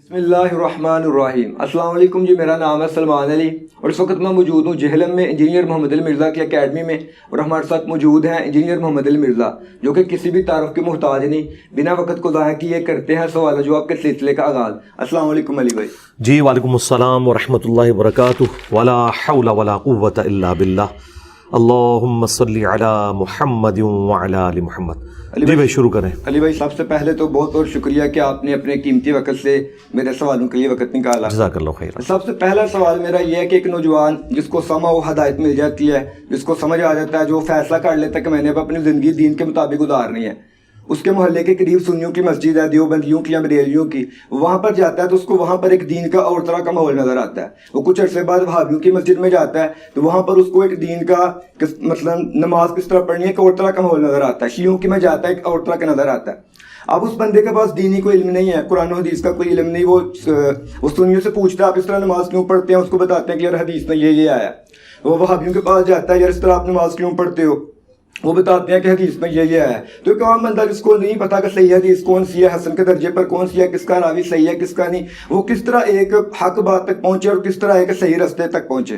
بسم اللہ الرحمن الرحیم۔ السلام علیکم جی، میرا نام ہے سلمان علی اور اس وقت میں موجود ہوں جہلم میں انجینئر محمد علی مرزا کی اکیڈمی میں، اور ہمارے ساتھ موجود ہیں انجینئر محمد علی مرزا جو کہ کسی بھی تعارف کے محتاج نہیں، بنا وقت کو ضائع کیے کرتے ہیں سوال جواب کے سلسلے کا آغاز۔ السلام علیکم علی بھائی۔ جی وعلیکم السلام ورحمۃ اللہ وبرکاتہ۔ ولا حول ولا قوۃ الا باللہ۔ اللہم صلی علی محمد وعلی آل محمد۔ جی بھائی شروع کریں۔ علی بھائی، سب سے پہلے تو بہت بہت شکریہ کہ آپ نے اپنے قیمتی وقت سے میرے سوالوں کے لیے وقت نکالا۔ جزاک اللہ خیر۔ سب سے پہلا سوال میرا یہ ہے کہ ایک نوجوان جس کو سمع و ہدایت مل جاتی ہے، جس کو سمجھ آ جاتا ہے، جو فیصلہ کر لیتا ہے کہ میں نے اب اپنی زندگی دین کے مطابق گزارنی ہے، اس کے محلے کے قریب سنیوں کی مسجد ہے، دیوبندیوں کی یا بریلیوں کی، وہاں پر جاتا ہے تو اس کو وہاں پر ایک دین کا اور طرح کا ماحول نظر آتا ہے۔ وہ کچھ عرصے بعد وہابیوں کی مسجد میں جاتا ہے تو وہاں پر اس کو ایک دین کا مثلا نماز کس طرح پڑھنی ہے ایک اور طرح کا ماحول نظر آتا ہے۔ شیعوں کی میں جاتا ہے ایک اور طرح کا نظر آتا ہے۔ اب اس بندے کے پاس دینی کوئی علم نہیں ہے، قرآن و حدیث کا کوئی علم نہیں، وہ سنیوں سے پوچھتا ہے آپ اس طرح نماز کیوں پڑھتے ہیں، اس کو بتاتے ہیں کہ یار حدیث میں یہ آیا۔ وہ وہابیوں کے پاس جاتا ہے، یار اس طرح آپ نماز کیوں پڑھتے ہو، وہ بتاتے ہیں کہ حدیث میں یہ آیا ہے۔ تو ایک عام بندہ جس کو نہیں پتا کہ صحیح حدیث کون سی ہے، حسن کے درجے پر کون سی ہے، کس کا راوی صحیح ہے کس کا نہیں، وہ کس طرح ایک حق بات تک پہنچے اور کس طرح ایک صحیح راستے تک پہنچے؟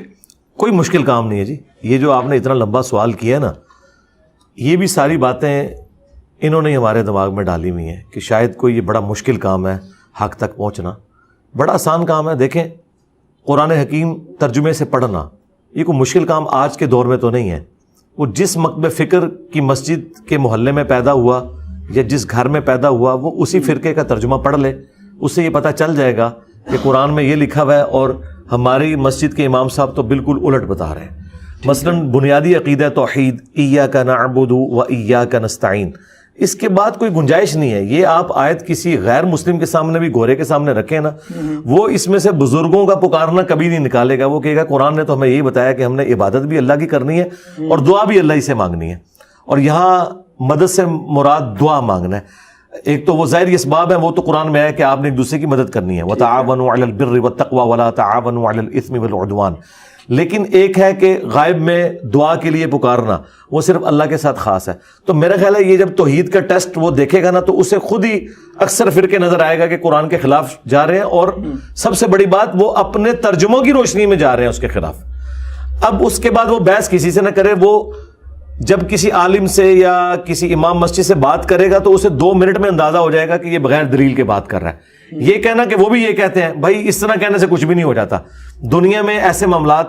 کوئی مشکل کام نہیں ہے جی۔ یہ جو آپ نے اتنا لمبا سوال کیا ہے نا، یہ بھی ساری باتیں انہوں نے ہمارے دماغ میں ڈالی ہوئی ہیں کہ شاید کوئی یہ بڑا مشکل کام ہے حق تک پہنچنا۔ بڑا آسان کام ہے۔ دیکھیں، قرآن حکیم ترجمے سے پڑھنا یہ کوئی مشکل کام آج کے دور میں تو نہیں ہے۔ وہ جس مکتب فکر کی مسجد کے محلے میں پیدا ہوا یا جس گھر میں پیدا ہوا، وہ اسی فرقے کا ترجمہ پڑھ لے، اس سے یہ پتہ چل جائے گا کہ قرآن میں یہ لکھا ہوا ہے اور ہماری مسجد کے امام صاحب تو بالکل الٹ بتا رہے ہیں۔ مثلا بنیادی عقیدہ توحید، ایاک نعبد و ایاک نستعین، اس کے بعد کوئی گنجائش نہیں ہے۔ یہ آپ آیت کسی غیر مسلم کے سامنے بھی گورے کے سامنے رکھیں نا، وہ اس میں سے بزرگوں کا پکارنا کبھی نہیں نکالے گا۔ وہ کہے گا قرآن نے تو ہمیں یہی بتایا کہ ہم نے عبادت بھی اللہ کی کرنی ہے اور دعا بھی اللہ ہی سے مانگنی ہے، اور یہاں مدد سے مراد دعا مانگنا ہے۔ ایک تو وہ ظاہری اسباب ہیں، وہ تو قرآن میں ہے کہ آپ نے ایک دوسرے کی مدد کرنی ہے، وَتَعَاوَنُوا عَلَى الْبِرِّ وَالتَّقْوَى وَلَا تَعَاوَنُوا عَلَى الْإِثْمِ وَالْعُدْوَانِ۔ لیکن ایک ہے کہ غائب میں دعا کے لیے پکارنا، وہ صرف اللہ کے ساتھ خاص ہے۔ تو میرا خیال ہے یہ جب توحید کا ٹیسٹ وہ دیکھے گا نا، تو اسے خود ہی اکثر فرقے نظر آئے گا کہ قرآن کے خلاف جا رہے ہیں، اور سب سے بڑی بات وہ اپنے ترجموں کی روشنی میں جا رہے ہیں اس کے خلاف۔ اب اس کے بعد وہ بحث کسی سے نہ کرے، وہ جب کسی عالم سے یا کسی امام مسجد سے بات کرے گا تو اسے 2 منٹ میں اندازہ ہو جائے گا کہ یہ بغیر دلیل کے بات کر رہا ہے۔ یہ کہنا کہ وہ بھی یہ کہتے ہیں، بھائی اس طرح کہنے سے کچھ بھی نہیں ہو جاتا۔ دنیا میں ایسے معاملات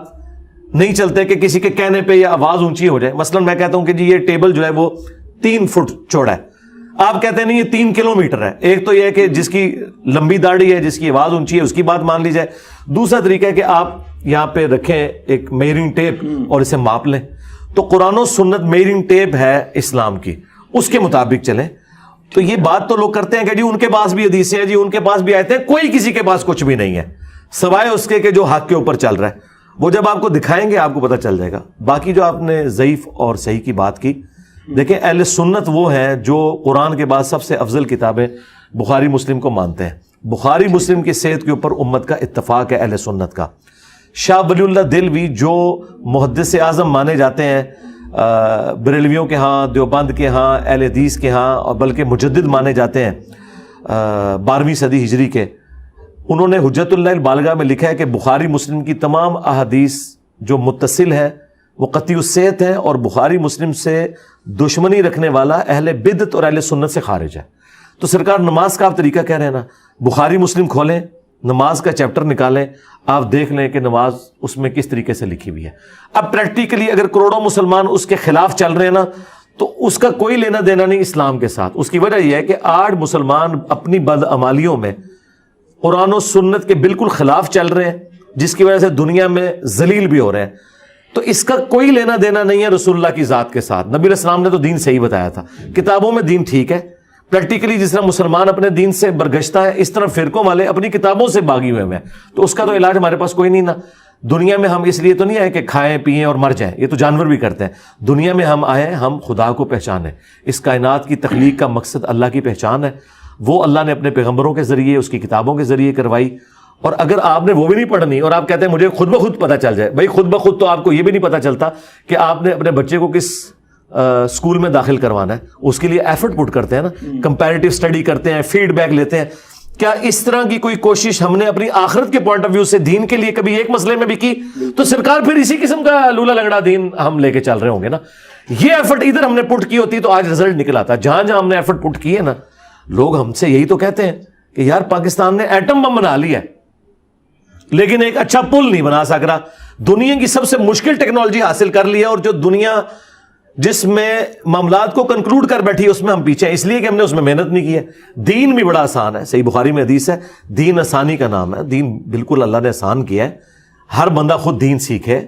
نہیں چلتے کہ کسی کے کہنے پہ یا آواز اونچی ہو جائے۔ مثلا میں کہتا ہوں کہ جی یہ ٹیبل جو ہے وہ 3 فٹ چوڑا ہے، آپ کہتے ہیں نہیں یہ 3 کلومیٹر ہے۔ ایک تو یہ ہے کہ جس کی لمبی داڑھی ہے، جس کی آواز اونچی ہے، اس کی بات مان لی جائے۔ دوسرا طریقہ ہے کہ آپ یہاں پہ رکھیں ایک میئرنگ ٹیپ اور اسے ماپ لیں۔ تو قرآن و سنت میئرنگ ٹیپ ہے اسلام کی، اس کے مطابق چلیں۔ تو یہ بات تو لوگ کرتے ہیں کہ جی ان کے پاس بھی حدیثیں ہیں، جی ان کے پاس بھی آیتیں ہیں، کوئی کسی کے پاس کچھ بھی نہیں ہے سوائے اس کے کہ جو حق کے اوپر چل رہا ہے۔ وہ جب آپ کو دکھائیں گے آپ کو پتہ چل جائے گا۔ باقی جو آپ نے ضعیف اور صحیح کی بات کی، دیکھیں اہل سنت وہ ہیں جو قرآن کے بعد سب سے افضل کتابیں بخاری مسلم کو مانتے ہیں۔ بخاری مسلم کی صحت کے اوپر امت کا اتفاق ہے اہل سنت کا۔ شاہ ولی اللہ دہلوی جو محدث اعظم مانے جاتے ہیں بریلویوں کے ہاں، دیوبند کے ہاں، اہل حدیث کے ہاں، اور بلکہ مجدد مانے جاتے ہیں 12ویں صدی ہجری کے، انہوں نے حجت اللہ البالغہ میں لکھا ہے کہ بخاری مسلم کی تمام احادیث جو متصل ہے وہ قطعی الصحت ہیں، اور بخاری مسلم سے دشمنی رکھنے والا اہل بدعت اور اہل سنت سے خارج ہے۔ تو سرکار نماز کا آپ طریقہ کہہ رہے ہیں نا، بخاری مسلم کھولیں، نماز کا چیپٹر نکالیں، آپ دیکھ لیں کہ نماز اس میں کس طریقے سے لکھی ہوئی ہے۔ اب پریکٹیکلی اگر کروڑوں مسلمان اس کے خلاف چل رہے ہیں نا، تو اس کا کوئی لینا دینا نہیں اسلام کے ساتھ۔ اس کی وجہ یہ ہے کہ آج مسلمان اپنی بدعمالیوں میں قرآن و سنت کے بالکل خلاف چل رہے ہیں، جس کی وجہ سے دنیا میں ذلیل بھی ہو رہے ہیں۔ تو اس کا کوئی لینا دینا نہیں ہے رسول اللہ کی ذات کے ساتھ۔ نبی علیہ السلام نے تو دین صحیح بتایا تھا، کتابوں میں دین ٹھیک ہے، پریکٹیکلی جس طرح مسلمان اپنے دین سے برگشتہ ہے، اس طرح فرقوں والے اپنی کتابوں سے باغی ہوئے ہیں۔ تو اس کا تو علاج ہمارے پاس کوئی نہیں نا۔ دنیا میں ہم اس لیے تو نہیں آئے کہ کھائیں پئیں اور مر جائیں، یہ تو جانور بھی کرتے ہیں۔ دنیا میں ہم آئے ہیں ہم خدا کو پہچانیں۔ اس کائنات کی تخلیق کا مقصد اللہ کی پہچان ہے، وہ اللہ نے اپنے پیغمبروں کے ذریعے، اس کی کتابوں کے ذریعے کروائی۔ اور اگر آپ نے وہ بھی نہیں پڑھنی اور آپ کہتے ہیں مجھے خود بخود پتہ چل جائے، بھائی خود بخود تو آپ کو یہ بھی نہیں پتہ چلتا کہ آپ نے اپنے بچے کو کس اسکول میں داخل کروانا ہے۔ اس کے لیے ایفرٹ پٹ کرتے ہیں نا، کمپیریٹیو اسٹڈی کرتے ہیں، فیڈ بیک لیتے ہیں۔ کیا اس طرح کی کوئی کوشش ہم نے اپنی آخرت کے پوائنٹ آف ویو سے دین کے لیے کبھی ایک مسئلے میں بھی کی؟ تو سرکار پھر اسی قسم کا لولا لنگڑا دین ہم لے کے چل رہے ہوں گے نا. یہ ایفرٹ ادھر ہم نے پٹ کی ہوتی تو آج رزلٹ نکل آتا. جہاں جہاں ہم نے ایفرٹ پٹ کی ہے نا, لوگ ہم سے یہی تو کہتے ہیں کہ یار پاکستان نے ایٹم بم بنا لیا ہے لیکن ایک اچھا پل نہیں بنا سک رہا. دنیا کی سب سے مشکل ٹیکنالوجی حاصل کر لی ہے, اور جو دنیا جس میں معاملات کو کنکلوڈ کر بیٹھی ہے اس میں ہم پیچھے ہیں, اس لیے کہ ہم نے اس میں محنت نہیں کی ہے. دین بھی بڑا آسان ہے, صحیح بخاری میں حدیث ہے, دین آسانی کا نام ہے. دین بالکل اللہ نے آسان کیا ہے, ہر بندہ خود دین سیکھے.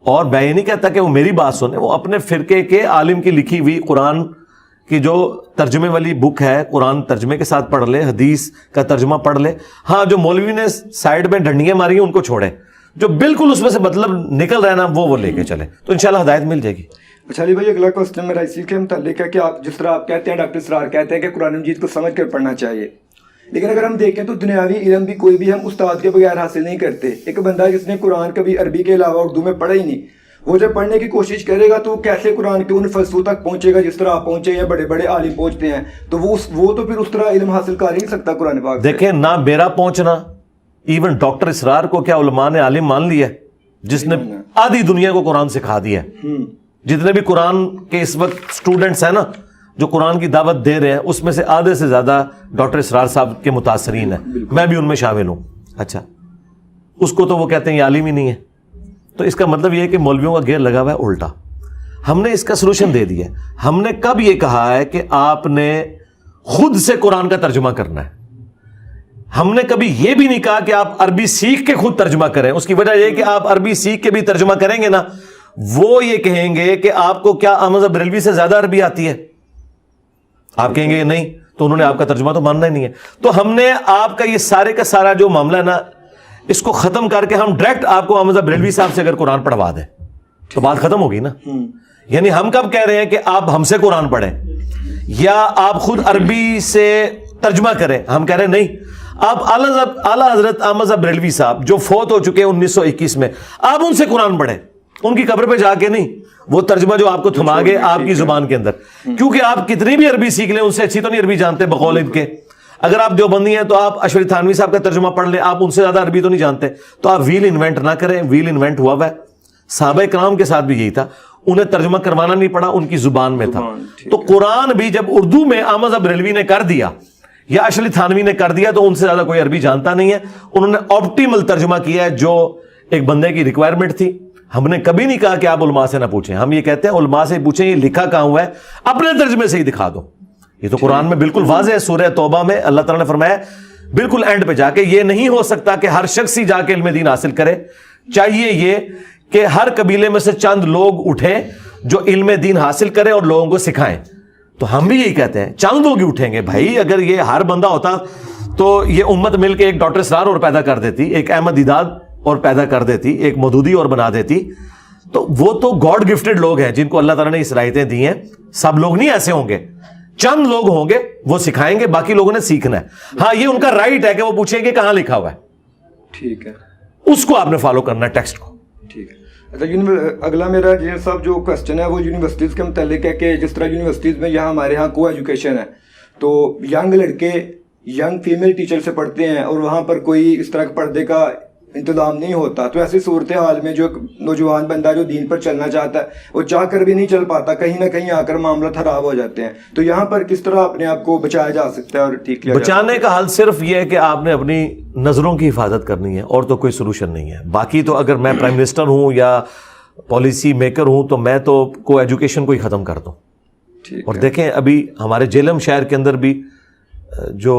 اور میں یہ نہیں کہتا کہ وہ میری بات سنے, وہ اپنے فرقے کے عالم کی لکھی ہوئی قرآن کی جو ترجمے والی بک ہے, قرآن ترجمے کے ساتھ پڑھ لے, حدیث کا ترجمہ پڑھ لے. ہاں جو مولوی نے سائڈ میں ڈنڈیاں ماری ہیں ان کو چھوڑے, جو بالکل اس میں سے مطلب نکل رہا ہے نا وہ لے کے چلے, تو انشاءاللہ ہدایت مل جائے گی. اچھا علی بھائی, اگلا کوسچن میرا اسی کے متعلق ہے کہ آپ جس طرح آپ کہتے ہیں, ڈاکٹر اسرار کہتے ہیں کہ قرآن مجید کو سمجھ کر پڑھنا چاہیے, لیکن اگر ہم دیکھیں تو دنیاوی علم بھی کوئی بھی ہم استاد کے بغیر حاصل نہیں کرتے. ایک بندہ جس نے قرآن کبھی عربی کے علاوہ اردو میں پڑھا ہی نہیں, وہ جب پڑھنے کی کوشش کرے گا تو کیسے قرآن کے ان فلسفوں تک پہنچے گا جس طرح آپ پہنچے یا بڑے بڑے عالم پہنچتے ہیں؟ تو وہ تو پھر اس طرح علم حاصل کر ہی نہیں سکتا قرآن پاک سے. دیکھیں نہ میرا پہنچنا, ایون ڈاکٹر اسرار کو کیا علماء نے عالم مان لیا, جس نے آدھی دنیا کو قرآن سکھا دیا ہے. جتنے بھی قرآن کے اس وقت اسٹوڈنٹس ہیں نا جو قرآن کی دعوت دے رہے ہیں, اس میں سے آدھے سے زیادہ ڈاکٹر اسرار صاحب کے متاثرین ہیں, میں بھی ان میں شامل ہوں. اچھا, اس کو تو وہ کہتے ہیں یہ عالم ہی نہیں ہے. تو اس کا مطلب یہ ہے کہ مولویوں کا گیئر لگا ہوا ہے الٹا. ہم نے اس کا سلوشن دے دیا ہے. ہم نے کب یہ کہا ہے کہ آپ نے خود سے قرآن کا ترجمہ کرنا ہے؟ ہم نے کبھی یہ بھی نہیں کہا کہ آپ عربی سیکھ کے خود ترجمہ کریں. اس کی وجہ یہ کہ آپ عربی سیکھ کے بھی ترجمہ کریں گے نا, وہ یہ کہیں گے کہ آپ کو کیا احمد بریلوی سے زیادہ عربی آتی ہے؟ آپ کہیں گے نہیں, تو انہوں نے آپ کا ترجمہ تو ماننا ہی نہیں ہے. تو ہم نے آپ کا یہ سارے کا سارا جو معاملہ ہے نا, اس کو ختم کر کے ہم ڈائریکٹ آپ کو احمد بریلوی صاحب سے اگر قرآن پڑھوا دیں تو بات ختم ہوگی نا. یعنی ہم کب کہہ رہے ہیں کہ آپ ہم سے قرآن پڑھیں یا آپ خود عربی سے ترجمہ کریں؟ ہم کہہ رہے ہیں نہیں, آپ اعلیٰ حضرت احمد بریلوی صاحب جو فوت ہو چکے ہیں 1921 میں, آپ ان سے قرآن پڑھیں, ان کی قبر پہ جا کے نہیں. وہ ترجمہ جو آپ کو تھما گے آپ کی زبان کے اندر, کیونکہ آپ کتنی بھی عربی سیکھ لیں ان سے اچھی تو نہیں عربی جانتے بقول ان کے. اگر آپ دیوبندی ہیں تو آپ اشرف تھانوی صاحب کا ترجمہ پڑھ لیں, آپ ان سے زیادہ عربی تو نہیں جانتے. تو آپ ویل انوینٹ نہ کریں, ویل انوینٹ ہوا ہے. صحابہ کرام کے ساتھ بھی یہی تھا, انہیں ترجمہ کروانا نہیں پڑا, ان کی زبان میں تھا. تو قرآن بھی جب اردو میں احمد بریلوی نے کر دیا یا اشرف تھانوی نے کر دیا تو ان سے زیادہ کوئی عربی جانتا نہیں ہے. انہوں نے آپٹیمل ترجمہ کیا ہے جو ایک بندے کی ریکوائرمنٹ تھی. ہم نے کبھی نہیں کہا کہ آپ علماء سے نہ پوچھیں, ہم یہ کہتے ہیں علماء سے پوچھیں یہ لکھا کہاں ہوا ہے, اپنے ترجمے سے ہی دکھا دو. یہ تو قرآن میں بالکل واضح ہے. سورہ توبہ میں اللہ تعالیٰ نے فرمایا بالکل اینڈ پہ جا کے, یہ نہیں ہو سکتا کہ ہر شخص ہی جا کے علم دین حاصل کرے, چاہیے یہ کہ ہر قبیلے میں سے چند لوگ اٹھیں جو علم دین حاصل کریں اور لوگوں کو سکھائیں. تو ہم بھی یہی کہتے ہیں چند لوگ ہی اٹھیں گے. بھائی اگر یہ ہر بندہ ہوتا تو یہ امت مل کے ایک ڈاکٹر اسرار اور پیدا کر دیتی, ایک احمد دیداد اور پیدا کر دیتی, ایک مودودی اور بنا دیتی. تو وہ تو گاڈ گفٹڈ لوگ ہیں جن کو اللہ تعالیٰ نے یہ صلاحیتیں دی ہیں. سب لوگ نہیں ایسے ہوں گے, چند لوگ ہوں گے وہ سکھائیں گے, باقی لوگوں نے سیکھنا ہے. ہاں یہ ان کا رائٹ ہے کہ وہ پوچھیں گے کہاں لکھا ہوا ہے, ٹھیک ہے, اس کو آپ نے فالو کرنا ہے ٹیکسٹ کو. ٹھیک ہے. اچھا اگلا میرا جی صاحب جو کوشچن ہے وہ یونیورسٹیز کے متعلق ہے کہ جس طرح یونیورسٹیز میں یہاں ہمارے یہاں کو ایجوکیشن ہے تو ینگ لڑکے ینگ فیمیل ٹیچر سے پڑھتے ہیں اور وہاں پر کوئی اس طرح کے پردے کا انتظام نہیں ہوتا. تو ایسی صورتحال میں جو نوجوان بندہ جو دین پر چلنا چاہتا ہے وہ چاہ کر بھی نہیں چل پاتا, کہیں نہ کہیں آ کر معاملہ خراب ہو جاتے ہیں. تو یہاں پر کس طرح اپنے آپ کو بچایا جا سکتا ہے اور ٹھیک کیا جا سکتا ہے؟ بچانے کا حل صرف یہ ہے کہ آپ نے اپنی نظروں کی حفاظت کرنی ہے, اور تو کوئی سولوشن نہیں ہے. باقی تو اگر میں پرائم منسٹر ہوں یا پالیسی میکر ہوں تو میں تو کو ایجوکیشن کو ہی ختم کر دوں. اور دیکھیں ابھی ہمارے جیلم شہر کے اندر بھی جو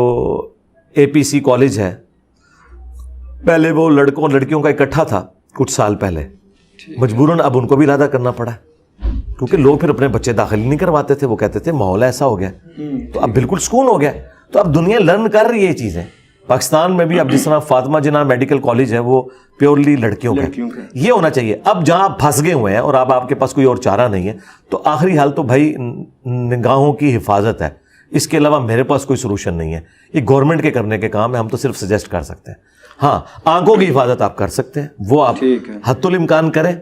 اے پی سی کالج ہے, پہلے وہ لڑکوں لڑکیوں کا اکٹھا تھا کچھ سال پہلے, مجبوراً اب ان کو بھی ارادہ کرنا پڑا کیونکہ لوگ پھر اپنے بچے داخل نہیں کرواتے تھے. وہ کہتے تھے ماحول ایسا ہو گیا, تو اب بالکل سکون ہو گیا. تو اب دنیا لرن کر رہی ہے یہ چیزیں. پاکستان میں بھی اب جس طرح فاطمہ جناح میڈیکل کالج ہے وہ پیورلی لڑکیوں کا, یہ ہونا چاہیے. اب جہاں آپ پھنس گئے ہوئے ہیں اور اب آپ کے پاس کوئی اور چارہ نہیں ہے, تو آخری حل تو بھائی نگاہوں کی حفاظت ہے. اس کے علاوہ میرے پاس کوئی سولوشن نہیں ہے. یہ گورنمنٹ کے کرنے کے کام ہے, ہم تو صرف سجیسٹ کر سکتے ہیں. ہاں آنکھوں کی حفاظت آپ کر سکتے ہیں, وہ آپ حد الامکان کریں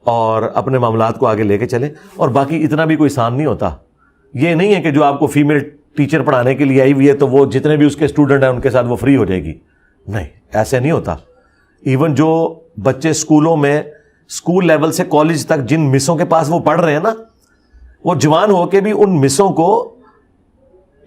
اور اپنے معاملات کو آگے لے کے چلیں. اور باقی اتنا بھی کوئی آسان نہیں ہوتا. یہ نہیں ہے کہ جو آپ کو فیمیل ٹیچر پڑھانے کے لیے آئی ہوئی ہے تو وہ جتنے بھی اس کے اسٹوڈنٹ ہیں ان کے ساتھ وہ فری ہو جائے گی. نہیں, ایسے نہیں ہوتا. ایون جو بچے اسکولوں میں اسکول لیول سے کالج تک جن مسوں کے پاس وہ پڑھ رہے ہیں نا, وہ جوان ہو کے بھی ان مسوں کو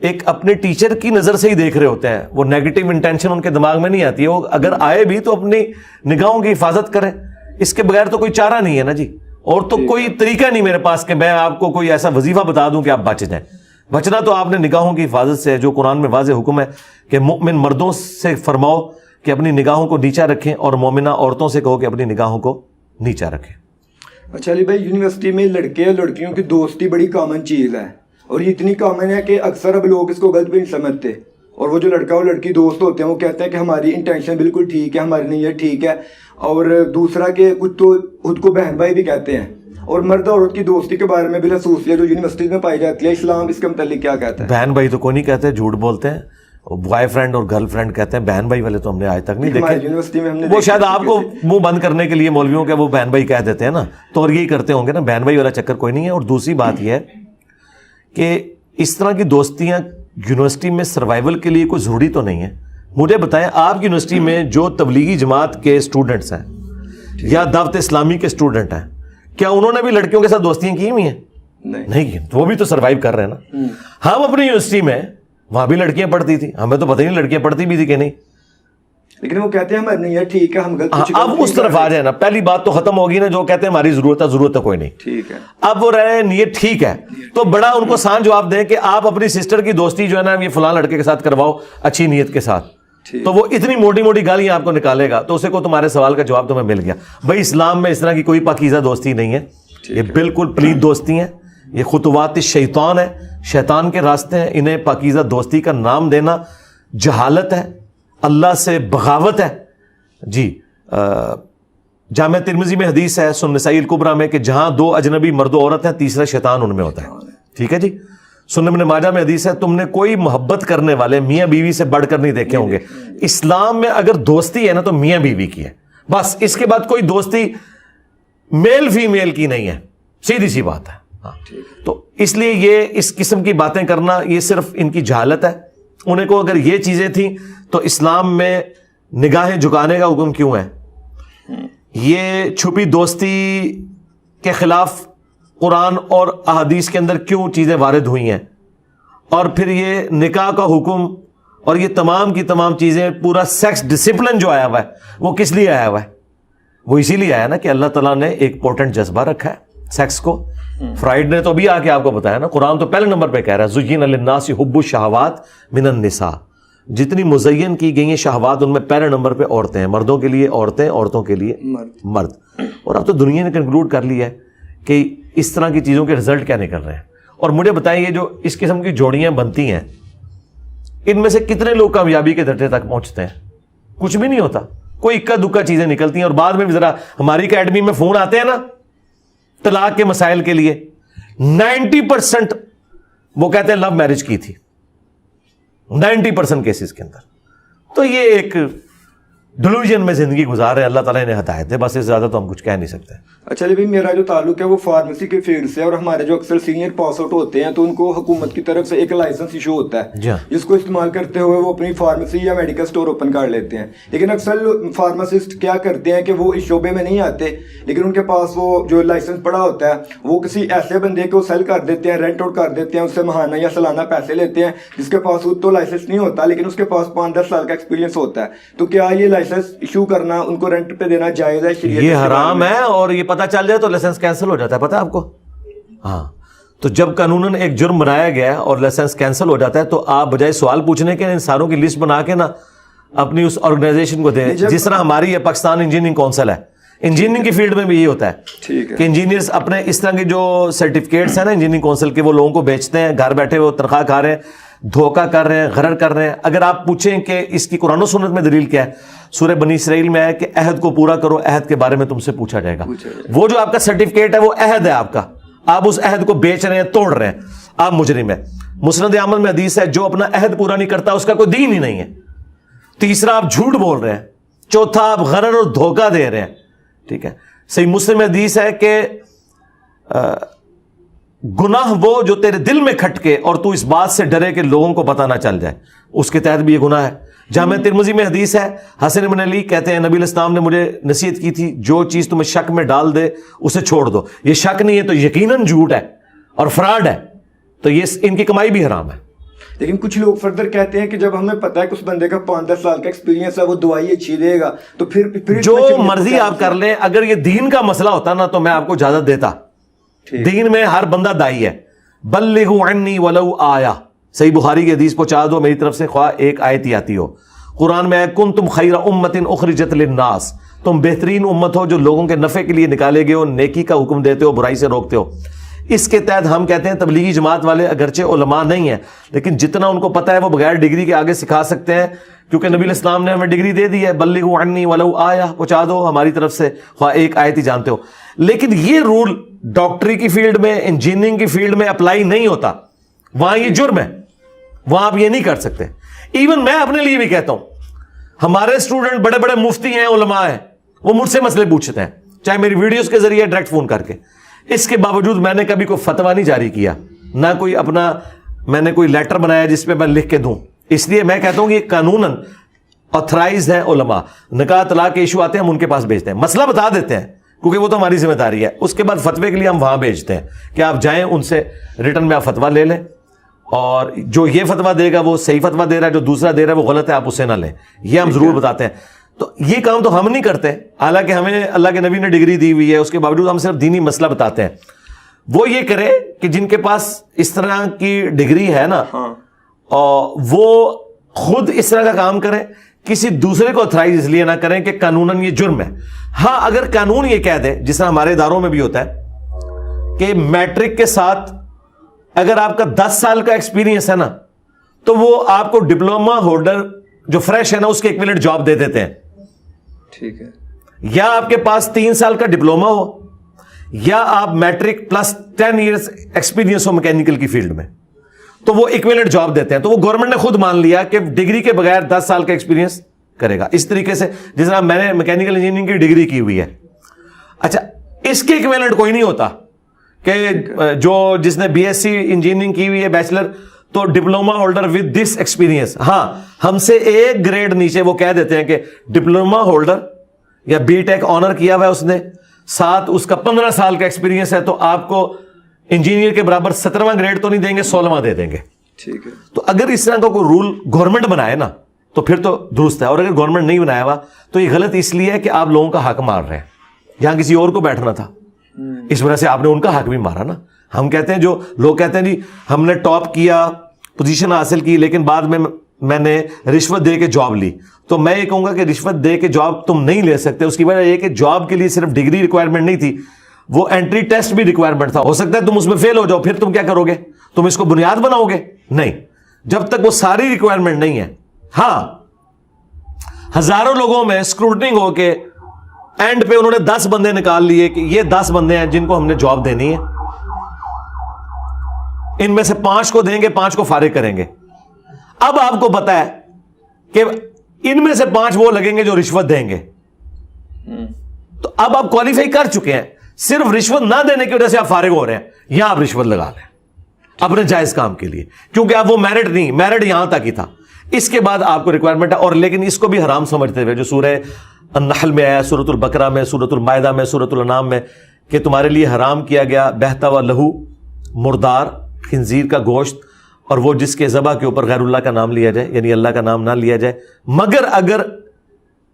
ایک اپنے ٹیچر کی نظر سے ہی دیکھ رہے ہوتے ہیں. وہ نیگیٹو انٹینشن ان کے دماغ میں نہیں آتی ہے. وہ اگر آئے بھی تو اپنی نگاہوں کی حفاظت کریں, اس کے بغیر تو کوئی چارہ نہیں ہے نا جی. اور تو کوئی طریقہ نہیں میرے پاس کہ میں آپ کو کوئی ایسا وظیفہ بتا دوں کہ آپ بچ جائیں. بچنا تو آپ نے نگاہوں کی حفاظت سے, جو قرآن میں واضح حکم ہے کہ مومن مردوں سے فرماؤ کہ اپنی نگاہوں کو نیچا رکھیں, اور مومنہ عورتوں سے کہو کہ اپنی نگاہوں کو نیچا رکھیں. اچھا علی بھائی, یونیورسٹی میں لڑکے اور لڑکیوں کی دوستی بڑی کامن چیز ہے, اور یہ اتنی کامن ہے کہ اکثر اب لوگ اس کو غلط بھی نہیں سمجھتے. اور وہ جو لڑکا اور لڑکی دوست ہوتے ہیں وہ کہتے ہیں کہ ہماری انٹینشن بالکل ٹھیک ہے, ہماری نیت ٹھیک ہے. اور دوسرا کہ کچھ تو خود کو بہن بھائی بھی کہتے ہیں. اور مرد اور عورت کی دوستی کے بارے میں بالخصوصیت جو یونیورسٹی میں پائی جاتی ہے, اسلام اس کے متعلق کیا کہتا ہے؟ بہن بھائی تو کوئی نہیں کہتے, جھوٹ بولتے ہیں. بوائے فرینڈ اور گرل فرینڈ کہتے ہیں, بہن بھائی والے تو ہم نے آج تک نہیں دیکھے. یونیورسٹی میں ہم نے وہ شاید آپ کو منہ بند کرنے کے لیے مولویوں کے وہ بہن بھائی کہہ دیتے ہیں نا, تو اور یہی کرتے ہوں گے نا. بہن بھائی والا چکر کوئی نہیں ہے. اور دوسری بات یہ ہے کہ اس طرح کی دوستیاں یونیورسٹی میں سروائیول کے لیے کوئی ضروری تو نہیں ہے. مجھے بتائیں, آپ یونیورسٹی میں جو تبلیغی جماعت کے اسٹوڈنٹس ہیں یا دعوت اسلامی کے اسٹوڈنٹ ہیں, کیا انہوں نے بھی لڑکیوں کے ساتھ دوستیاں کی ہوئی ہیں؟ نہیں کی. وہ بھی تو سروائیو کر رہے ہیں نا. ہم اپنی یونیورسٹی میں وہاں بھی لڑکیاں پڑھتی تھی, ہمیں تو پتہ نہیں لڑکیاں پڑھتی بھی تھی کہ نہیں. لیکن وہ کہتے ہیں ہماری نیت ٹھیک ہے, ہم غلط. اب اس طرف آ جائے نا, پہلی بات تو ختم ہوگی نا. جو کہتے ہیں ہماری ضرورت ہے کوئی نہیں, ٹھیک ہے. اب وہ رہے نیت ٹھیک ہے, تو بڑا ان کو سان جواب دیں کہ آپ اپنی سسٹر کی دوستی جو ہے نا یہ فلاں لڑکے کے ساتھ کرواؤ اچھی نیت کے ساتھ. تو وہ اتنی موٹی موٹی گالیاں آپ کو نکالے گا, تو اسے کو تمہارے سوال کا جواب تمہیں مل گیا. بھائی اسلام میں اس طرح کی کوئی پاکیزہ دوستی نہیں ہے. یہ بالکل پلید دوستی ہیں, یہ خطوات شیطان ہے, شیطان کے راستے ہیں. انہیں پاکیزہ دوستی کا نام دینا جہالت ہے, اللہ سے بغاوت ہے. جی, جامع ترمذی میں حدیث ہے سنن نسائی الکبریٰ میں کہ جہاں دو اجنبی مرد و عورت ہیں تیسرا شیطان ان میں ہوتا ہے. ٹھیک ہے جی. سنن ابن ماجہ میں حدیث ہے تم نے کوئی محبت کرنے والے میاں بیوی سے بڑھ کر نہیں دیکھے ہوں گے. اسلام میں اگر دوستی ہے نا تو میاں بیوی کی ہے بس, اس کے بعد کوئی دوستی میل فیمیل کی نہیں ہے. سیدھی سی بات ہے. تو اس لیے یہ اس قسم کی باتیں کرنا یہ صرف ان کی جہالت ہے. انہیں کو اگر یہ چیزیں تھیں تو اسلام میں نگاہیں جھکانے کا حکم کیوں ہے؟ یہ چھپی دوستی کے خلاف قرآن اور احادیث کے اندر کیوں چیزیں وارد ہوئی ہیں؟ اور پھر یہ نکاح کا حکم اور یہ تمام کی تمام چیزیں, پورا سیکس ڈسپلن جو آیا ہوا ہے وہ کس لیے آیا ہوا ہے؟ وہ اسی لیے آیا نا کہ اللہ تعالیٰ نے ایک پوٹنٹ جذبہ رکھا ہے سیکس کو. فرائڈ نے تو ابھی آ کے آپ کو بتایا نا, قرآن تو پہلے نمبر پہ کہہ رہا ہے زُيِّنَ لِلنَّاسِ حُبُّ الشَّهَوَاتِ مِنَ النِّسَاءِ. جتنی مزین کی گئی ہیں شہوات ان میں پہلے نمبر پہ عورتیں ہیں. مردوں کے لیے عورتیں, عورتوں کے لیے مرد. اور اب تو دنیا نے کنکلوڈ کر لیا ہے کہ اس طرح کی چیزوں کے رزلٹ کیا نکل رہے ہیں. اور مجھے بتائیں, یہ جو اس قسم کی جوڑیاں بنتی ہیں ان میں سے کتنے لوگ کامیابی کے درجے تک پہنچتے ہیں؟ کچھ بھی نہیں ہوتا. کوئی اکا دکا چیزیں نکلتی ہیں. اور بعد میں بھی ذرا ہماری اکیڈمی میں فون آتے ہیں نا طلاق کے مسائل کے لیے, 90% وہ کہتے ہیں لو میرج کی تھی 90% کیسز کے اندر. تو یہ ایک ڈیلوژن میں زندگی گزار رہے ہیں. اللہ تعالیٰ نے ہدایت ہے, بس اس سے زیادہ تو ہم کچھ کہہ نہیں سکتے. اچھا جی, میرا جو تعلق ہے وہ فارمیسی کے فیلڈ سے, اور ہمارے جو اکثر سینئر پاس آؤٹ ہوتے ہیں تو ان کو حکومت کی طرف سے ایک لائسنس ایشو ہوتا ہے جس کو استعمال کرتے ہوئے وہ اپنی فارمیسی یا میڈیکل سٹور اوپن کر لیتے ہیں. لیکن اکثر فارماسسٹ کیا کرتے ہیں کہ وہ اس شعبے میں نہیں آتے, لیکن ان کے پاس وہ جو لائسنس پڑا ہوتا ہے وہ کسی ایسے بندے کو سیل کر دیتے ہیں, رینٹ آؤٹ کر دیتے ہیں, اس سے ماہانہ یا سالانہ پیسے لیتے ہیں جس کے پاس تو لائسنس نہیں ہوتا لیکن اس کے پاس 5-10 سال کا ایکسپیرینس ہوتا ہے. تو کیا یہ لائسنس ایشو کرنا, ان کو رینٹ پہ دینا جائز ہے؟ یہ حرام ہے, اور یہ پتہ چل جائے تو لائسنس کینسل ہو جاتا ہے, پتہ ہے آپ کو. ہاں, تو جب قانوناً ایک جرم بنایا گیا اور لائسنس کینسل ہو جاتا ہے تو آپ بجائے سوال پوچھنے کے ان ساروں کی لسٹ بنا کے نا اپنی اس آرگنائزیشن کو دیں. جس طرح ہماری یہ پاکستان انجینئرنگ کونسل ہے, انجینئرنگ کی فیلڈ میں بھی یہ ہوتا ہے کہ انجینئرز اپنے اس طرح کے جو سرٹیفکیٹس ہیں نا انجینئرنگ کونسل کے, وہ لوگوں کو بیچتے ہیں, گھر بیٹھے وہ تنخواہ کھا رہے ہیں, دھوکہ کر رہے ہیں, غرر کر رہے ہیں. اگر آپ پوچھیں کہ اس کی قرآن و سنت میں دلیل کیا ہے, سورہ بنی اسرائیل میں ہے کہ عہد کو پورا کرو, عہد کے بارے میں تم سے پوچھا جائے گا. وہ جو آپ کا سرٹیفکیٹ ہے وہ عہد ہے آپ کا, آپ اس عہد کو بیچ رہے ہیں, توڑ رہے ہیں, آپ مجرم ہیں. مسند احمد میں حدیث ہے جو اپنا عہد پورا نہیں کرتا اس کا کوئی دین ہی نہیں ہے. تیسرا آپ جھوٹ بول رہے ہیں, چوتھا آپ غرر اور دھوکہ دے رہے ہیں. ٹھیک ہے, صحیح مسلم میں حدیث ہے کہ گناہ وہ جو تیرے دل میں کھٹکے اور تو اس بات سے ڈرے کہ لوگوں کو پتہ نہ چل جائے، اس کے تحت بھی یہ گناہ ہے۔ جامع ترمذی میں حدیث ہے، حسن بن علی کہتے ہیں نبی علیہ السلام نے مجھے نصیحت کی تھی، جو چیز تمہیں شک میں ڈال دے اسے چھوڑ دو، یہ شک نہیں ہے تو یقیناً جھوٹ ہے اور فراڈ ہے، تو یہ ان کی کمائی بھی حرام ہے۔ لیکن کچھ لوگ فردر کہتے ہیں کہ جب ہمیں پتہ ہے کہ اس بندے کا 5-10 سال کا ایکسپیرینس ہے، وہ دوائی اچھی دے گا، تو پھر جو مرضی آپ کر لیں، اگر یہ دین کا مسئلہ ہوتا نا تو میں آپ کو اجازت دیتا۔ دین میں ہر بندہ دائی ہے۔ بلغوا عنی ولو آیا، صحیح بخاری کی حدیث پہنچا دو میری طرف سے، خواہ ایک آیت ہی آتی ہو۔ قرآن میں ہے کنتم خیر امت اخرجت للناس، تم بہترین امت ہو جو لوگوں کے نفع کے لیے نکالے گئے ہو، نیکی کا حکم دیتے ہو، برائی سے روکتے ہو۔ اس کے تحت ہم کہتے ہیں تبلیغی جماعت والے اگرچہ علماء نہیں ہیں لیکن جتنا ان کو پتہ ہے وہ بغیر ڈگری کے آگے سکھا سکتے ہیں، کیونکہ نبی علیہ السلام نے ہمیں ڈگری دے دی ہے، بلغوا عنی ولو آیا، پہنچا دو ہماری طرف سے خواہ ایک آیت ہی جانتے ہو۔ لیکن یہ رول ڈاکٹری کی فیلڈ میں، انجینئرنگ کی فیلڈ میں اپلائی نہیں ہوتا، وہاں یہ جرم ہے، وہاں آپ یہ نہیں کر سکتے۔ ایون میں اپنے لیے بھی کہتا ہوں، ہمارے اسٹوڈنٹ بڑے بڑے مفتی ہیں، علماء ہیں، وہ مجھ سے مسئلے پوچھتے ہیں، چاہے میری ویڈیوز کے ذریعے ڈائریکٹ فون کر کے۔ اس کے باوجود میں نے کبھی کوئی فتویٰ نہیں جاری کیا، نہ کوئی اپنا میں نے کوئی لیٹر بنایا جس پہ میں لکھ کے دوں۔ اس لیے میں کہتا ہوں کہ قانوناً آتھرائز ہیں علماء، نکاح طلاق کے ایشو آتے ہیں ہم ان کے پاس بھیجتے ہیں، مسئلہ بتا دیتے ہیں کیونکہ وہ تو ہماری ذمہ داری ہے۔ اس کے بعد فتوے کے لیے ہم وہاں بھیجتے ہیں کہ آپ جائیں ان سے ریٹن میں آپ فتویٰ لے لیں، اور جو یہ فتویٰ دے گا وہ صحیح فتویٰ دے رہا ہے، جو دوسرا دے رہا ہے وہ غلط ہے، آپ اسے نہ لیں، یہ ہم ضرور بتاتے ہیں۔ تو یہ کام تو ہم نہیں کرتے، حالانکہ ہمیں اللہ کے نبی نے ڈگری دی ہوئی ہے، اس کے باوجود ہم صرف دینی مسئلہ بتاتے ہیں۔ وہ یہ کرے کہ جن کے پاس اس طرح کی ڈگری ہے نا، وہ خود اس طرح کا کام کریں، کسی دوسرے کو اتھرائز اس لیے نہ کریں کہ قانوناً یہ جرم ہے۔ ہاں اگر قانون یہ کہہ دے، جس طرح ہمارے اداروں میں بھی ہوتا ہے کہ میٹرک کے ساتھ اگر آپ کا 10 سال کا ایکسپیرینس ہے نا تو وہ آپ کو ڈپلوما ہولڈر جو فریش ہے نا اس کے ایکویلنٹ جاب دے دیتے ہیں، ٹھیک ہے، یا آپ کے پاس 3 سال کا ڈپلوما ہو یا آپ میٹرک پلس 10 ایئرس ایکسپیرینس ہو میکینیکل کی فیلڈ میں، تو وہ ایکویلنٹ جاب دیتے ہیں۔ تو وہ گورنمنٹ نے خود مان لیا کہ ڈگری کے بغیر 10 سال کا ایکسپیرینس کرے گا۔ اس طریقے سے جس طرح میں نے میکینیکل انجینئرنگ کی ڈگری کی ہوئی ہے، اچھا اس کے ایکویلنٹ کوئی نہیں ہوتا کہ جو جس نے بی ایس سی انجینئرنگ کی ہوئی ہے بیچلر، تو diploma holder with this experience, ہاں ہم سے ایک گریڈ نیچے وہ کہہ دیتے ہیں کہ ڈپلوما ہولڈر یا بی ٹیک آنر کیا ہوا ہے اس نے، ساتھ اس کا 15 سال کا ایکسپیرینس ہے، تو آپ کو انجینئر کے برابر 17واں گریڈ تو نہیں دیں گے، 16واں دے دیں گے۔ ٹھیک ہے، تو اگر اس طرح کا کوئی رول گورنمنٹ بنائے نا تو پھر تو درست ہے، اور اگر گورنمنٹ نہیں بنایا ہوا تو یہ غلط اس لیے ہے کہ آپ لوگوں کا حق مار رہے ہیں، یہاں کسی اور کو بیٹھنا تھا، اس وجہ سے آپ نے ان کا حق بھی مارا نا۔ ہم کہتے ہیں، جو لوگ کہتے ہیں جی ہم نے ٹاپ کیا، پوزیشن حاصل کی، لیکن بعد میں نے رشوت دے کے جاب لی، تو میں یہ کہوں گا کہ رشوت دے کے جاب تم نہیں لے سکتے۔ اس کی وجہ یہ کہ جاب کے لیے صرف ڈگری ریکوائرمنٹ نہیں تھی، وہ انٹری ٹیسٹ بھی ریکوائرمنٹ تھا۔ ہو سکتا ہے تم اس میں فیل ہو جاؤ، پھر تم کیا کرو گے؟ تم اس کو بنیاد بناؤ گے؟ نہیں، جب تک وہ ساری ریکوائرمنٹ نہیں ہے۔ ہاں ہزاروں لوگوں میں اسکروٹنگ ہو کے اینڈ پہ انہوں نے 10 بندے نکال لیے کہ یہ 10 بندے ہیں جن کو ہم نے جاب دینی ہے، ان میں سے 5 کو دیں گے، 5 کو فارغ کریں گے۔ اب آپ کو پتا ہے کہ ان میں سے 5 وہ لگیں گے جو رشوت دیں گے، تو اب آپ کوالیفائی کر چکے ہیں، صرف رشوت نہ دینے کی وجہ سے آپ فارغ ہو رہے ہیں، یہاں آپ رشوت لگا لیں اپنے جائز کام کے لیے، کیونکہ اب وہ میرٹ نہیں، میرٹ یہاں تک ہی تھا، اس کے بعد آپ کو ریکوائرمنٹ ہے۔ اور لیکن اس کو بھی حرام سمجھتے ہوئے جو سورہ النحل میں آیا، سورۃ البقرہ میں، سورۃ المائدہ میں، سورۃ الانعام میں، کہ تمہارے لیے حرام کیا گیا بہتا ہوا لہو، مردار خنزیر کا گوشت، اور وہ جس کے ذبح کے اوپر غیر اللہ کا نام لیا جائے، یعنی اللہ کا نام نہ لیا جائے، مگر اگر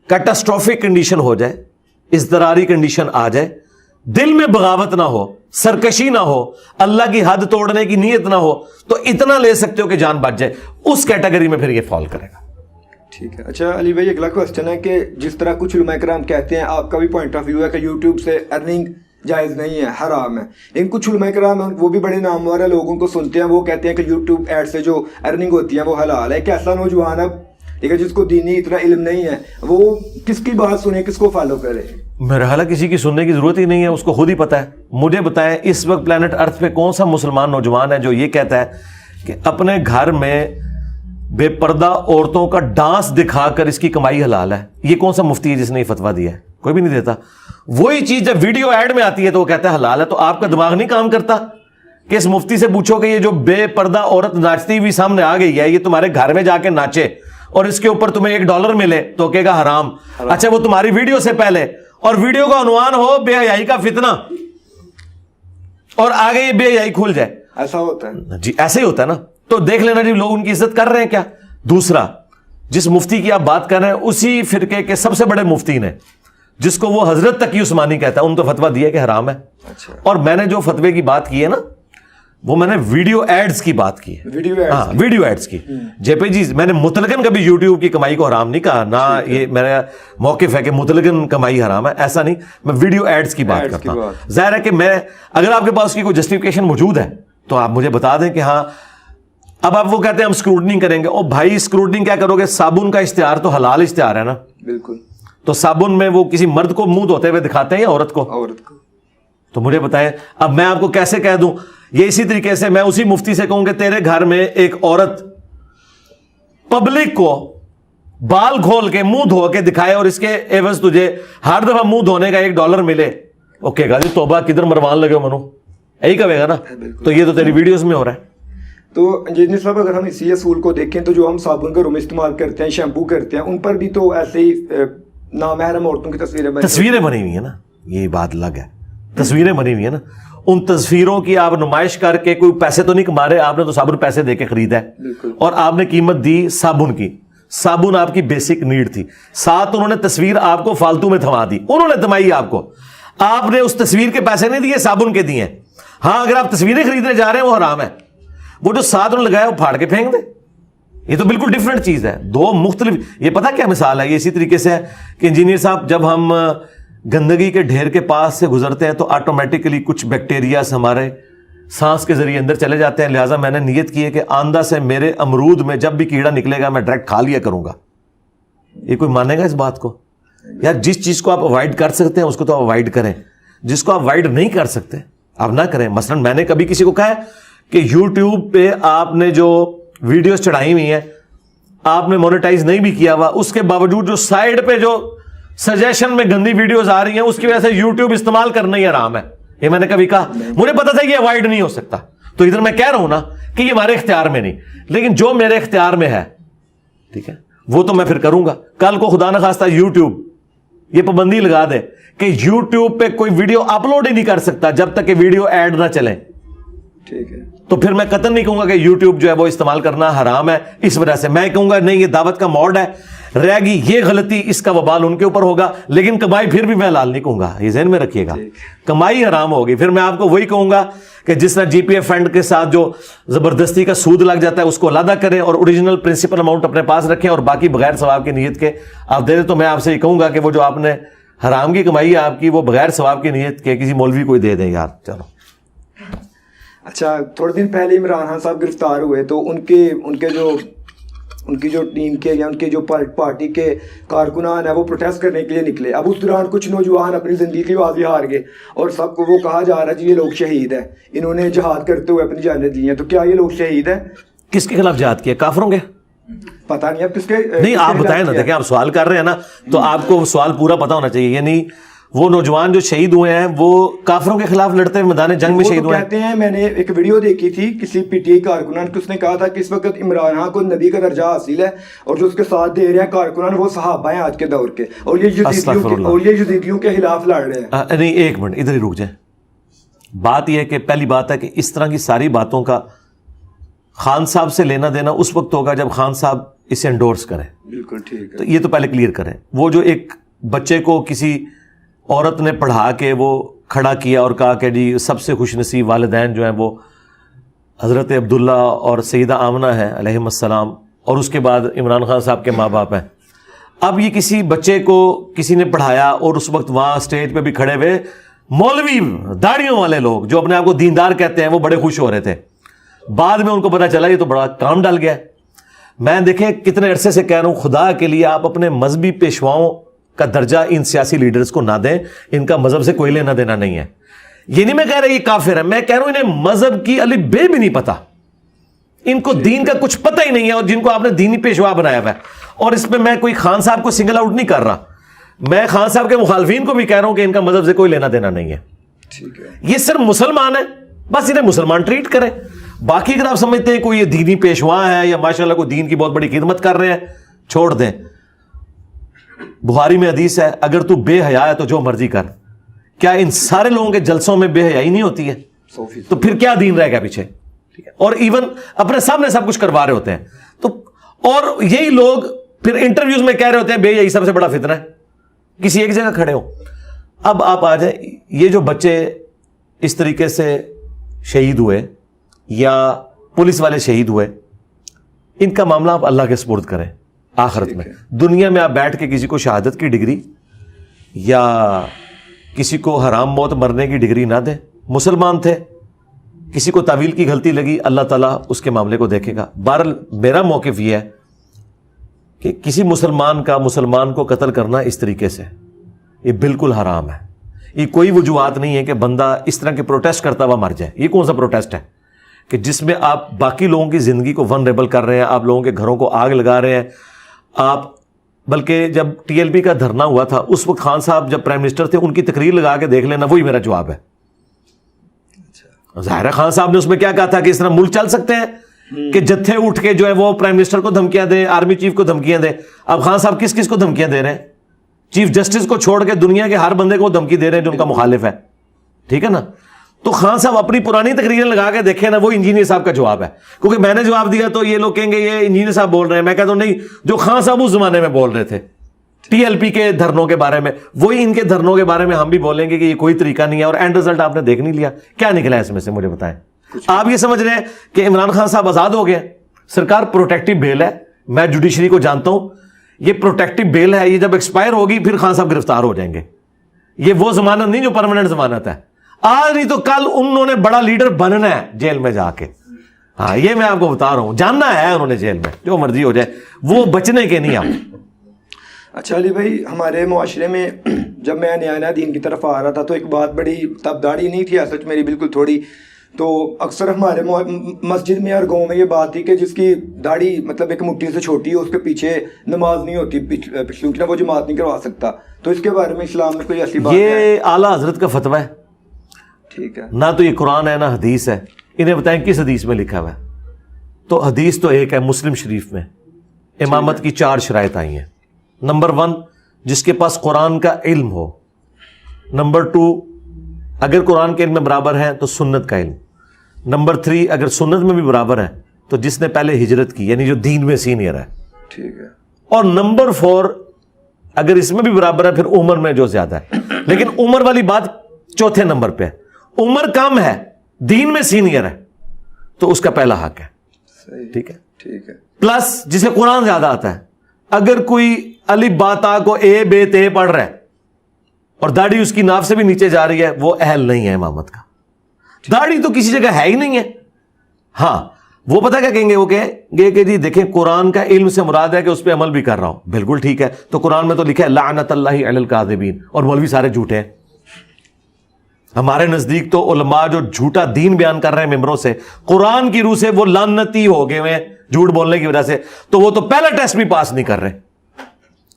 کیٹاسٹروفک کنڈیشن ہو جائے، اضطراری کنڈیشن آ جائے، دل میں بغاوت نہ ہو، سرکشی نہ ہو، اللہ کی حد توڑنے کی نیت نہ ہو، تو اتنا لے سکتے ہو کہ جان بچ جائے، اس کیٹیگری میں پھر یہ فال کرے گا۔ ٹھیک ہے۔ اچھا علی بھائی، اگلا کوشچن ہے کہ جس طرح کچھ علماء کرام کہتے ہیں، آپ کا بھی پوائنٹ آف ویو ہے کہ یوٹیوب سے ارننگ جائز نہیں ہے، حرام ہے، لیکن کچھ علماء کرام وہ بھی بڑے نامور لوگوں کو سنتے ہیں، وہ کہتے ہیں کہ یوٹیوب ایڈ سے جو ارننگ ہوتی ہے وہ حلال ہے۔ ایک ایسا نوجوان اب ٹھیک ہے جس کو دینی اتنا علم نہیں ہے، وہ کس کی بات سنے، کس کو فالو کرے؟ میرا حال کسی کی سننے کی ضرورت ہی نہیں ہے، اس کو خود ہی پتا ہے۔ مجھے بتائیں اس وقت پلانٹ ارتھ پہ کون سا مسلمان نوجوان ہے جو یہ کہتا ہے کہ اپنے گھر میں بے پردہ عورتوں کا ڈانس دکھا کر اس کی کمائی حلال ہے؟ یہ کون سا مفتی ہے جس نے یہ فتویٰ دیا ہے؟ کوئی بھی نہیں دیتا۔ وہی چیز جب ویڈیو ایڈ میں آتی ہے تو وہ کہتا ہے حلال ہے، تو آپ کا دماغ نہیں کام کرتا کہ اس مفتی سے پوچھو کہ یہ جو بے پردہ عورت ناچتی ہوئی سامنے آ گئی ہے، یہ تمہارے گھر میں جا کے ناچے اور اس کے اوپر تمہیں $1 ملے تو کہے گا حرام. اچھا وہ تمہاری ویڈیو سے پہلے، اور ویڈیو کا عنوان ہو بے حیائی کا فتنہ، اور آگے یہ بے حیائی کھل جائے. ایسا ہوتا ہے جی ایسے ہی ہوتا ہے نا. تو دیکھ لینا جی لوگ ان کی عزت کر رہے ہیں کیا. دوسرا، جس مفتی کی آپ بات کر رہے ہیں اسی فرقے کے سب سے بڑے مفتی نے، جس کو وہ حضرت تقی عثمانی کہتا ہے، ان تو فتویٰ دیا کہ حرام ہے. اور میں نے جو فتوے کی بات کی ہے نا، وہ میں نے ویڈیو ایڈز کی بات کی ہے. ویڈیو ایڈز کی جے پی جی. میں نے مطلقاً کبھی یوٹیوب کی کمائی کو حرام نہیں کہا، نہ یہ میرا موقف ہے کہ مطلقاً کمائی حرام ہے، ایسا نہیں. میں ویڈیو ایڈز کی بات کرتا ہوں. ظاہر ہے کہ میں، اگر آپ کے پاس کی کوئی جسٹیفیکیشن موجود ہے تو آپ مجھے بتا دیں کہ ہاں. اب آپ وہ کہتے ہیں ہم اسکروٹنی کریں گے. او بھائی اسکروٹنی کیا کرو گے؟ صابن کا اشتہار تو حلال اشتہار ہے نا. بالکل. تو صابن میں وہ کسی مرد کو منہ دھوتے ہوئے دکھاتے ہیں یا عورت کو؟ تو مجھے بتائیں اب میں آپ کو کیسے کہہ دوں؟ یہ اسی طریقے سے میں اسی مفتی سے کہوں کہ تیرے گھر میں ایک عورت پبلک کو بال کھول کے منہ دھو کے دکھائے اور اس کے عوض تجھے ہر دفعہ منہ دھونے کا $1 ملے، اوکے گا جی توبہ کدھر مروان لگے منو، یہی کہے گا نا. تو یہ تو تیری ویڈیوز میں ہو رہا ہے. تو انجینئر صاحب اگر ہم اسی اصول کو دیکھیں تو جو ہم صابن گھروں میں استعمال کرتے ہیں، شیمپو کرتے ہیں، ان پر بھی تو ایسے ہی نامحرم عورتوں کی تصویریں بنی ہوئی ہیں نا. یہ بات الگ ہے، تصویریں بنی ہوئی ہیں نا. ان تصویروں کی آپ نمائش کر کے کوئی پیسے تو نہیں کما رہے، آپ نے تو صابن پیسے دے کے خریدا ہے اور آپ نے قیمت دی صابن کی. صابن آپ کی بیسک نیڈ تھی، ساتھ انہوں نے تصویر آپ کو فالتو میں تھما دی، انہوں نے تھمائی آپ کو، آپ نے اس تصویر کے پیسے نہیں دیے، صابن کے دیے. ہاں اگر آپ تصویریں خریدنے جا رہے ہیں وہ حرام ہے، وہ جو ساتھ انہوں نے لگایا وہ پھاڑ کے پھینک دیں. یہ تو بالکل ڈفرینٹ چیز ہے، دو مختلف. یہ پتہ کیا مثال ہے؟ یہ اسی طریقے سے ہے کہ انجینئر صاحب جب ہم گندگی کے ڈھیر کے پاس سے گزرتے ہیں تو آٹومیٹکلی کچھ بیکٹیریاز ہمارے سانس کے ذریعے اندر چلے جاتے ہیں. لہٰذا میں نے نیت کی ہے کہ آئندہ سے میرے امرود میں جب بھی کیڑا نکلے گا میں ڈائریکٹ کھا لیا کروں گا. یہ کوئی مانے گا اس بات کو؟ یار جس چیز کو آپ اوائڈ کر سکتے ہیں اس کو تو اوائڈ کریں، جس کو آپ اوائڈ نہیں کر سکتے آپ نہ کریں. مثلا میں نے کبھی کسی کو کہا ہے کہ یوٹیوب پہ آپ نے جو ویڈیوز چڑھائی ہوئی ہیں آپ نے مونیٹائز نہیں بھی کیا ہوا، اس کے باوجود جو سائڈ پہ جو سجیشن میں گندی ویڈیوز آ رہی ہیں اس کی وجہ سے یوٹیوب استعمال کرنا ہی حرام ہے. یہ میں نے کبھی کہا، مجھے پتا تھا کہ یہ اوائڈ نہیں ہو سکتا. تو ادھر میں کہہ رہا ہوں نا کہ یہ ہمارے اختیار میں نہیں، لیکن جو میرے اختیار میں ہے ٹھیک ہے وہ تو میں پھر کروں گا. کل کو خدا نہ خواستہ یوٹیوب یہ پابندی لگا دے کہ یوٹیوب پہ کوئی ویڈیو اپلوڈ ہی نہیں کر سکتا جب تک کہ ویڈیو ایڈ نہ چلے، ٹھیک ہے، تو پھر میں قطعاً نہیں کہوں گا کہ یوٹیوب جو ہے وہ استعمال کرنا حرام ہے. اس وجہ سے میں کہوں گا نہیں یہ دعوت کا موڈ ہے، رہ گی یہ غلطی، اس کا وبال ان کے اوپر ہوگا، لیکن کمائی پھر بھی میں حلال نہیں کہوں گا. یہ ذہن میں رکھیے گا، کمائی حرام ہوگی. پھر میں آپ کو وہی کہوں گا کہ جس طرح جی پی ایف فنڈ کے ساتھ جو زبردستی کا سود لگ جاتا ہے اس کو علیحدہ کریں اور اوریجنل پرنسپل اماؤنٹ اپنے پاس رکھیں اور باقی بغیر ثواب کی نیت کے آپ دے دیں. تو میں آپ سے یہ کہوں گا کہ وہ جو آپ نے حرام کی کمائی ہے آپ کی، وہ بغیر ثواب کی نیت کے کسی مولوی کو دے دیں یار. چلو اچھا، تھوڑے دن پہلے عمران خان صاحب گرفتار ہوئے تو ان کی جو ٹیم کے یا ان کے جو پارٹی کے کارکنان ہیں وہ پروٹیسٹ کرنے کے لیے نکلے. اب اس دوران کچھ نوجوان اپنی زندگی کی بازی ہار گئے اور سب کو وہ کہا جا رہا ہے جی یہ لوگ شہید ہیں، انہوں نے جہاد کرتے ہوئے اپنی جانیں دی ہیں. تو کیا یہ لوگ شہید ہیں؟ کس کے خلاف جہاد کیا؟ کافروں کے؟ پتہ نہیں اب کس کے. نہیں آپ بتائیں نا، دیکھیں آپ سوال کر رہے ہیں نا تو آپ کو سوال پورا پتا ہونا چاہیے. یعنی وہ نوجوان جو شہید ہوئے ہیں وہ کافروں کے خلاف لڑتے ہوئے میدان جنگ میں شہید ہوئے ہیں. کہتے ہیں، میں نے ایک ویڈیو دیکھی تھی کسی پی ٹی آئی کارکنان کی، اس نے کہا تھا کہ اس وقت عمران خان کو نبی کا درجہ حاصل ہے اور جو اس کے ساتھ دے رہے ہیں کارکنان وہ صحابہ ہیں آج کے دور کے، اور یہ یزیدیوں کے خلاف لڑ رہے ہیں. نہیں ایک منٹ ادھر ہی رک جائیں. بات یہ ہے کہ پہلی بات ہے کہ اس طرح کی ساری باتوں کا خان صاحب سے لینا دینا اس وقت ہوگا جب خان صاحب اسے انڈورس کریں. بالکل ٹھیک ہے، تو یہ تو پہلے کلیئر کریں. وہ جو ایک بچے کو کسی عورت نے پڑھا کے وہ کھڑا کیا اور کہا کہ جی سب سے خوش نصیب والدین جو ہیں وہ حضرت عبداللہ اور سیدہ آمنہ ہیں علیہم السلام، اور اس کے بعد عمران خان صاحب کے ماں باپ ہیں. اب یہ کسی بچے کو کسی نے پڑھایا اور اس وقت وہاں اسٹیج پہ بھی کھڑے ہوئے مولوی داڑھیوں والے لوگ جو اپنے آپ کو دیندار کہتے ہیں وہ بڑے خوش ہو رہے تھے. بعد میں ان کو پتا چلا یہ تو بڑا کام ڈال گیا. میں دیکھیں کتنے عرصے سے کہہ رہا ہوں خدا کے لیے آپ اپنے مذہبی پیشواؤں کا درجہ ان سیاسی لیڈرز کو نہ دیں، ان کا مذہب سے کوئی لینا دینا نہیں ہے. یہ نہیں میں کہہ رہا یہ کافر ہے، میں کہہ رہا ہوں انہیں مذہب کی الف بے بھی نہیں پتا، ان کو دین کا کچھ پتہ ہی نہیں ہے، اور جن کو آپ نے دینی پیشوا بنایا ہوا ہے. اور اس میں کوئی خان صاحب کو سنگل آؤٹ نہیں کر رہا، میں خان صاحب کے مخالفین کو بھی کہہ رہا ہوں کہ ان کا مذہب سے کوئی لینا دینا نہیں ہے. یہ صرف مسلمان ہیں، بس انہیں مسلمان ٹریٹ کریں. باقی اگر آپ سمجھتے ہیں کوئی یہ دینی پیشوا ہے یا ماشاءاللہ کوئی دین کی بہت بڑی خدمت کر رہے ہیں, چھوڑ دیں. بخاری میں حدیث ہے, اگر تو بے حیا ہے تو جو مرضی کر. کیا ان سارے لوگوں کے جلسوں میں بے حیائی نہیں ہوتی ہے؟ تو پھر کیا دین رہ گیا پیچھے؟ اور ایون اپنے سامنے سب کچھ کروا رہے ہوتے ہیں. تو اور یہی لوگ پھر انٹرویوز میں کہہ رہے ہوتے ہیں بے حیائی سب سے بڑا فتنہ ہے, کسی ایک جگہ کھڑے ہو. اب آپ آ جائیں, یہ جو بچے اس طریقے سے شہید ہوئے یا پولیس والے شہید ہوئے, ان کا معاملہ آپ اللہ کے سپرد کریں. آخرت میں دنیا میں آپ بیٹھ کے کسی کو شہادت کی ڈگری یا کسی کو حرام موت مرنے کی ڈگری نہ دیں. مسلمان تھے, کسی کو تعویل کی غلطی لگی, اللہ تعالیٰ اس کے معاملے کو دیکھے گا. بہرحال میرا موقف یہ ہے کہ کسی مسلمان کا مسلمان کو قتل کرنا اس طریقے سے یہ بالکل حرام ہے. یہ کوئی وجوہات نہیں ہے کہ بندہ اس طرح کے پروٹیسٹ کرتا ہوا مر جائے. یہ کون سا پروٹیسٹ ہے کہ جس میں آپ باقی لوگوں کی زندگی کو ونریبل کر رہے ہیں, آپ لوگوں کے گھروں کو آگ لگا رہے ہیں. آپ بلکہ جب ٹی ایل پی کا دھرنا ہوا تھا اس وقت خان صاحب جب پرائم منسٹر تھے, ان کی تقریر لگا کے دیکھ لینا, وہی میرا جواب ہے. ظاہر ہے خان صاحب نے اس میں کیا کہا تھا کہ اس طرح ملک چل سکتے ہیں کہ جتھے اٹھ کے جو ہے وہ پرائم منسٹر کو دھمکیاں دیں, آرمی چیف کو دھمکیاں دیں. اب خان صاحب کس کس کو دھمکیاں دے رہے ہیں؟ چیف جسٹس کو چھوڑ کے دنیا کے ہر بندے کو دھمکی دے رہے ہیں جو ان کا مخالف ہے. ٹھیک ہے نا. تو خان صاحب اپنی پرانی تقریریں لگا کے دیکھیں نا, وہ انجینئر صاحب کا جواب ہے. کیونکہ میں نے جواب دیا تو یہ لوگ کہیں گے یہ انجینئر صاحب بول رہے ہیں. میں کہتا ہوں نہیں, جو خان صاحب اس زمانے میں بول رہے تھے ٹی ایل پی کے دھرنوں کے بارے میں, وہی ان کے دھرنوں کے بارے میں ہم بھی بولیں گے کہ یہ کوئی طریقہ نہیں ہے. اور اینڈ رزلٹ آپ نے دیکھ نہیں لیا, کیا نکلا ہے اس میں سے مجھے بتائیں. آپ یہ سمجھ رہے ہیں کہ عمران خان صاحب آزاد ہو گئے. سرکار پروٹیکٹیو بیل ہے, میں جوڈیشری کو جانتا ہوں, یہ پروٹیکٹیو بیل ہے, یہ جب ایکسپائر ہوگی پھر خان صاحب گرفتار ہو جائیں گے. یہ وہ ضمانت نہیں جو پرماننٹ ضمانت ہے. آج نہیں تو کل انہوں نے بڑا لیڈر بننا ہے جیل میں جا کے. ہاں یہ میں آپ کو بتا رہا ہوں, جاننا ہے انہوں نے جیل میں, جو مرضی ہو جائے, وہ بچنے کے نہیں. آپ اچھا علی بھائی, ہمارے معاشرے میں جب میں نیا دین کی طرف آ رہا تھا تو ایک بات بڑی, تب داڑھی نہیں تھی سچ میری بالکل تھوڑی, تو اکثر ہمارے مسجد میں اور گاؤں میں یہ بات تھی کہ جس کی داڑھی مطلب ایک مٹھی سے چھوٹی ہے اس کے پیچھے نماز نہیں ہوتی, پچھلوں کی, نہ وہ جماعت نہیں کروا سکتا. تو اس کے بارے میں اسلام میں کوئی ایسی بات ہے؟ یہ اعلیٰ حضرت کا فتویٰ ہے. ٹھیک ہے, نہ تو یہ قرآن ہے نہ حدیث ہے. انہیں بتائیں کس حدیث میں لکھا ہوا ہے. تو حدیث تو ایک ہے, مسلم شریف میں امامت کی 4 شرائط آئی ہیں. نمبر 1, جس کے پاس قرآن کا علم ہو. نمبر 2, اگر قرآن کے علم میں برابر ہے تو سنت کا علم. نمبر 3, اگر سنت میں بھی برابر ہے تو جس نے پہلے ہجرت کی, یعنی جو دین میں سینئر ہے. ٹھیک ہے. اور نمبر 4, اگر اس میں بھی برابر ہے پھر عمر میں جو زیادہ ہے. لیکن عمر والی بات چوتھے نمبر پہ ہے. عمر کم ہے, دین میں سینئر ہے, تو اس کا پہلا حق ہے. ٹھیک ہے, ٹھیک ہے. پلس جسے قرآن زیادہ آتا ہے, اگر کوئی الف با تا کو اے بے تے پڑھ رہا ہے اور داڑھی اس کی ناف سے بھی نیچے جا رہی ہے, وہ اہل نہیں ہے امامت کا. داڑھی تو کسی جگہ ہے ہی نہیں ہے. ہاں وہ پتہ کیا کہیں گے, وہ کہیں گے کہ جی دیکھیں قرآن کا علم سے مراد ہے کہ اس پہ عمل بھی کر رہا ہوں. بالکل ٹھیک ہے, تو قرآن میں تو لکھا ہے لعنت اللہ علی الکاذبین, اور مولوی سارے جھوٹے ہیں. ہمارے نزدیک تو علماء جو جھوٹا دین بیان کر رہے ہیں ممبروں سے, قرآن کی روح سے وہ لعنتی ہو گئے ہیں جھوٹ بولنے کی وجہ سے. تو وہ تو پہلا ٹیسٹ بھی پاس نہیں کر رہے.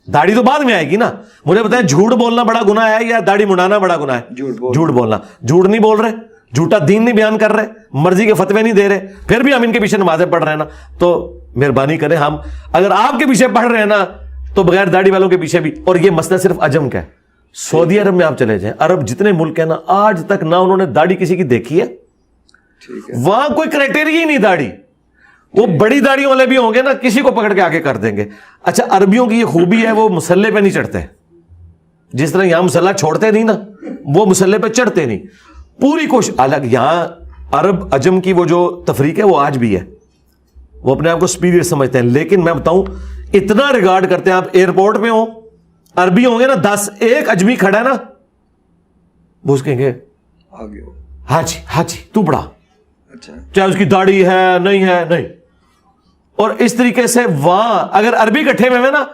داڑھی تو بعد میں آئے گی نا. مجھے بتائیں جھوٹ بولنا بڑا گناہ ہے یا داڑھی منڈانا بڑا گناہ ہے؟ جھوٹ بولنا. جھوٹ نہیں بول رہے, جھوٹا دین نہیں بیان کر رہے, مرضی کے فتوے نہیں دے رہے, پھر بھی ہم ان کے پیچھے نمازیں پڑھ رہے ہیں نا. تو مہربانی کریں, ہم اگر آپ کے پیچھے پڑھ رہے ہیں نا تو بغیر داڑھی والوں کے پیچھے بھی. اور یہ مسئلہ صرف عجم کا ہے. سعودی عرب میں آپ چلے جائیں, عرب جتنے ملک ہیں نا, آج تک نہ انہوں نے داڑھی کسی کی دیکھی ہے. وہاں کوئی کرائٹیریا ہی نہیں داڑھی. وہ بڑی داڑھی والے بھی ہوں گے نا, کسی کو پکڑ کے آگے کر دیں گے. اچھا عربیوں کی یہ خوبی ہے, وہ مسلح پہ نہیں چڑھتے. جس طرح یہاں مسلح چھوڑتے نہیں نا, وہ مسلح پہ چڑھتے نہیں. پوری کوشش الگ. یہاں عرب عجم کی وہ جو تفریق ہے وہ آج بھی ہے, وہ اپنے آپ کو سپیریئر سمجھتے ہیں. لیکن میں بتاؤں اتنا ریگارڈ کرتے ہیں. آپ ایئرپورٹ پہ ہوں, عربی ہوں گے نا 10, ایک اجمی کھڑا ہے نا, وہ اس کہیں گے ہاں جی ہاں جی تو بڑا, چاہے اس کی داڑھی ہے نہیں ہے نہیں. اور اس طریقے سے وہاں اگر عربی کٹھے میں ہوئے نا,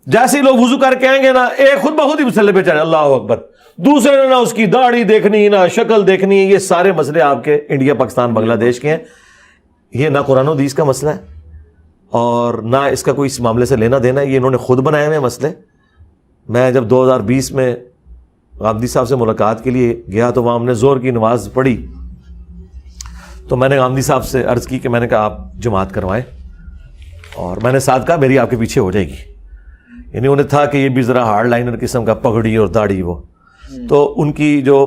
جیسے لوگ وضو کر کے آئیں گے نا, ایک خود بخود ہی مسلح پہ چڑھے اللہ اکبر, دوسرے نے نہ اس کی داڑھی دیکھنی نہ شکل دیکھنی. یہ سارے مسئلے آپ کے انڈیا پاکستان بنگلہ دیش کے ہیں. یہ نہ قرآن و حدیث کا مسئلہ ہے اور نہ اس کا کوئی اس معاملے سے لینا دینا ہے. یہ انہوں نے خود بنائے ہوئے مسئلے. میں جب 2020 میں غامدی صاحب سے ملاقات کے لیے گیا تو وہاں ہم نے زور کی نماز پڑھی تو میں نے غامدی صاحب سے عرض کی کہ میں نے کہا آپ جماعت کروائیں, اور میں نے ساتھ کہا میری آپ کے پیچھے ہو جائے گی. یعنی انہیں تھا کہ یہ بھی ذرا ہارڈ لائنر قسم کا, پگڑی اور داڑھی, وہ تو ان کی جو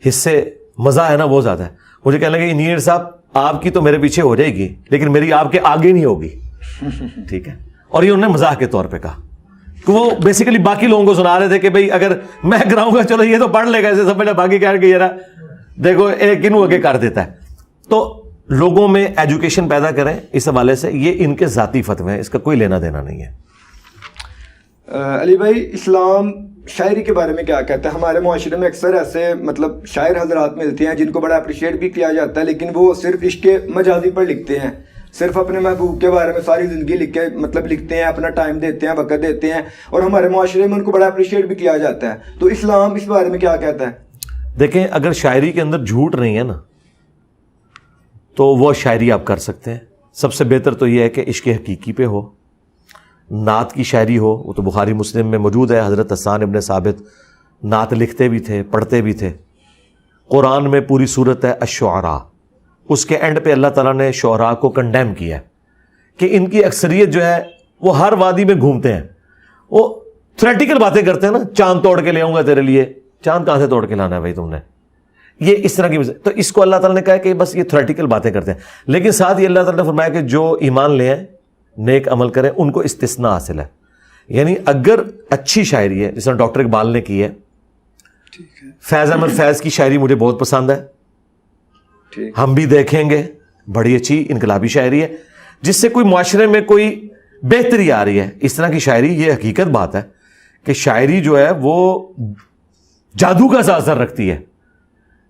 حصے مزہ ہے نا وہ زیادہ ہے. مجھے کہنے لگے انجینئر صاحب آپ کی تو میرے پیچھے ہو جائے گی لیکن میری آپ کے آگے نہیں ہوگی. ٹھیک ہے, اور یہ انہوں نے مزاح کے طور پہ کہا کہ وہ بیسیکلی باقی لوگوں کو سنا رہے تھے کہ بھئی اگر میں کراؤں گا چلو یہ تو پڑھ لے گا ایسے سمجھا, باقی کہہ رہے کہ یہ دیکھو ایک انہوں آگے کر دیتا ہے. تو لوگوں میں ایجوکیشن پیدا کریں اس حوالے سے, یہ ان کے ذاتی فتوے ہیں, اس کا کوئی لینا دینا نہیں ہے. علی بھائی, اسلام شاعری کے بارے میں کیا کہتا ہے؟ ہمارے معاشرے میں اکثر ایسے مطلب شاعر حضرات ملتے ہیں جن کو بڑا اپریشیٹ بھی کیا جاتا ہے, لیکن وہ صرف عشق مجازی پر لکھتے ہیں, صرف اپنے محبوب کے بارے میں ساری زندگی لکھتے ہیں, اپنا ٹائم دیتے ہیں, وقت دیتے ہیں, اور ہمارے معاشرے میں ان کو بڑا اپریشیٹ بھی کیا جاتا ہے. تو اسلام اس بارے میں کیا کہتا ہے؟ دیکھیں, اگر شاعری کے اندر جھوٹ نہیں ہے نا تو وہ شاعری آپ کر سکتے ہیں. سب سے بہتر تو یہ ہے کہ عشق حقیقی پہ ہو, نعت کی شاعری ہو. وہ تو بخاری مسلم میں موجود ہے, حضرت حسان ابن ثابت نعت لکھتے بھی تھے, پڑھتے بھی تھے. قرآن میں پوری صورت ہے الشعراء, اس کے اینڈ پہ اللہ تعالیٰ نے شعراء کو کنڈیم کیا ہے کہ ان کی اکثریت جو ہے وہ ہر وادی میں گھومتے ہیں, وہ تھیوریٹیکل باتیں کرتے ہیں نا, چاند توڑ کے لے آؤں گا تیرے لیے. چاند کہاں سے توڑ کے لانا ہے بھائی تم نے, یہ اس طرح کی. تو اس کو اللہ تعالیٰ نے کہا کہ بس یہ تھیوریٹیکل باتیں کرتے ہیں, لیکن ساتھ ہی اللہ تعالیٰ نے فرمایا کہ جو ایمان لے آئیں, نیک عمل کریں, ان کو استثناء حاصل ہے. یعنی اگر اچھی شاعری ہے, جس طرح ڈاکٹر اقبال نے کی ہے, فیض احمد فیض کی شاعری مجھے بہت پسند ہے, ہم بھی دیکھیں گے, بڑی اچھی انقلابی شاعری ہے جس سے کوئی معاشرے میں کوئی بہتری آ رہی ہے. اس طرح کی شاعری, یہ حقیقت بات ہے کہ شاعری جو ہے وہ جادو کا سا اثر رکھتی ہے.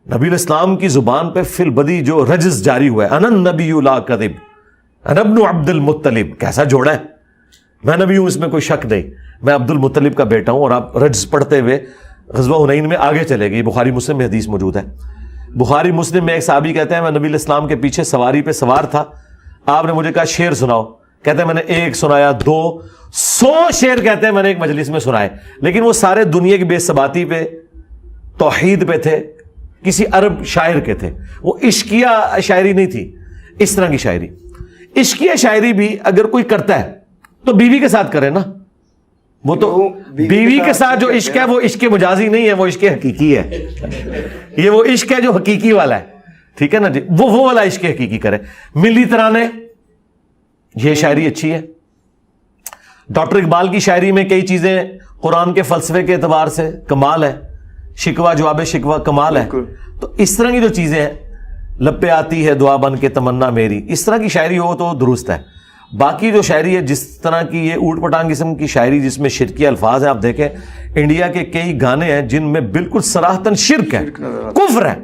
نبی الاسلام کی زبان پہ فی البدی جو رجز جاری ہوا ہے, انا النبی لا کذب انا ابن عبد المطلب, کیسا جوڑا ہے, میں نبی ہوں اس میں کوئی شک نہیں, میں عبد المطلب کا بیٹا ہوں. اور آپ رجز پڑھتے ہوئے غزوہ حنین میں آگے چلے گئے. بخاری مسلم میں حدیث موجود ہے. بخاری مسلم میں ایک صحابی کہتے ہیں میں نبی الاسلام کے پیچھے سواری پہ سوار تھا, آپ نے مجھے کہا شعر سناؤ, کہتے ہیں میں نے 1 سنایا, 2, 100 شعر کہتے ہیں میں نے ایک مجلس میں سنائے, لیکن وہ سارے دنیا کی بے ثباتی پہ, توحید پہ تھے, کسی عرب شاعر کے تھے. وہ عشقیہ شاعری نہیں تھی, اس طرح کی شاعری. عشقیہ شاعری بھی اگر کوئی کرتا ہے تو بیوی کے ساتھ کرے نا, وہ تو بیوی کے ساتھ جو عشق ہے وہ عشق مجازی نہیں ہے, وہ عشق حقیقی ہے. یہ وہ عشق ہے جو حقیقی والا ہے, ٹھیک ہے نا جی, وہ والا عشق حقیقی کرے. ملی ترانے, یہ شاعری اچھی ہے. ڈاکٹر اقبال کی شاعری میں کئی چیزیں قرآن کے فلسفے کے اعتبار سے کمال ہے, شکوہ جواب شکوہ کمال ہے. تو اس طرح کی جو چیزیں ہیں, لب پہ آتی ہے دعا بن کے تمنا میری, اس طرح کی شاعری ہو تو درست ہے. باقی جو شاعری ہے جس طرح کی یہ اوٹ پٹانگ قسم کی شاعری جس میں شرکی الفاظ ہیں, آپ دیکھیں انڈیا کے کئی گانے ہیں جن میں بالکل صراحتاً شرک ہے, کفر ہے.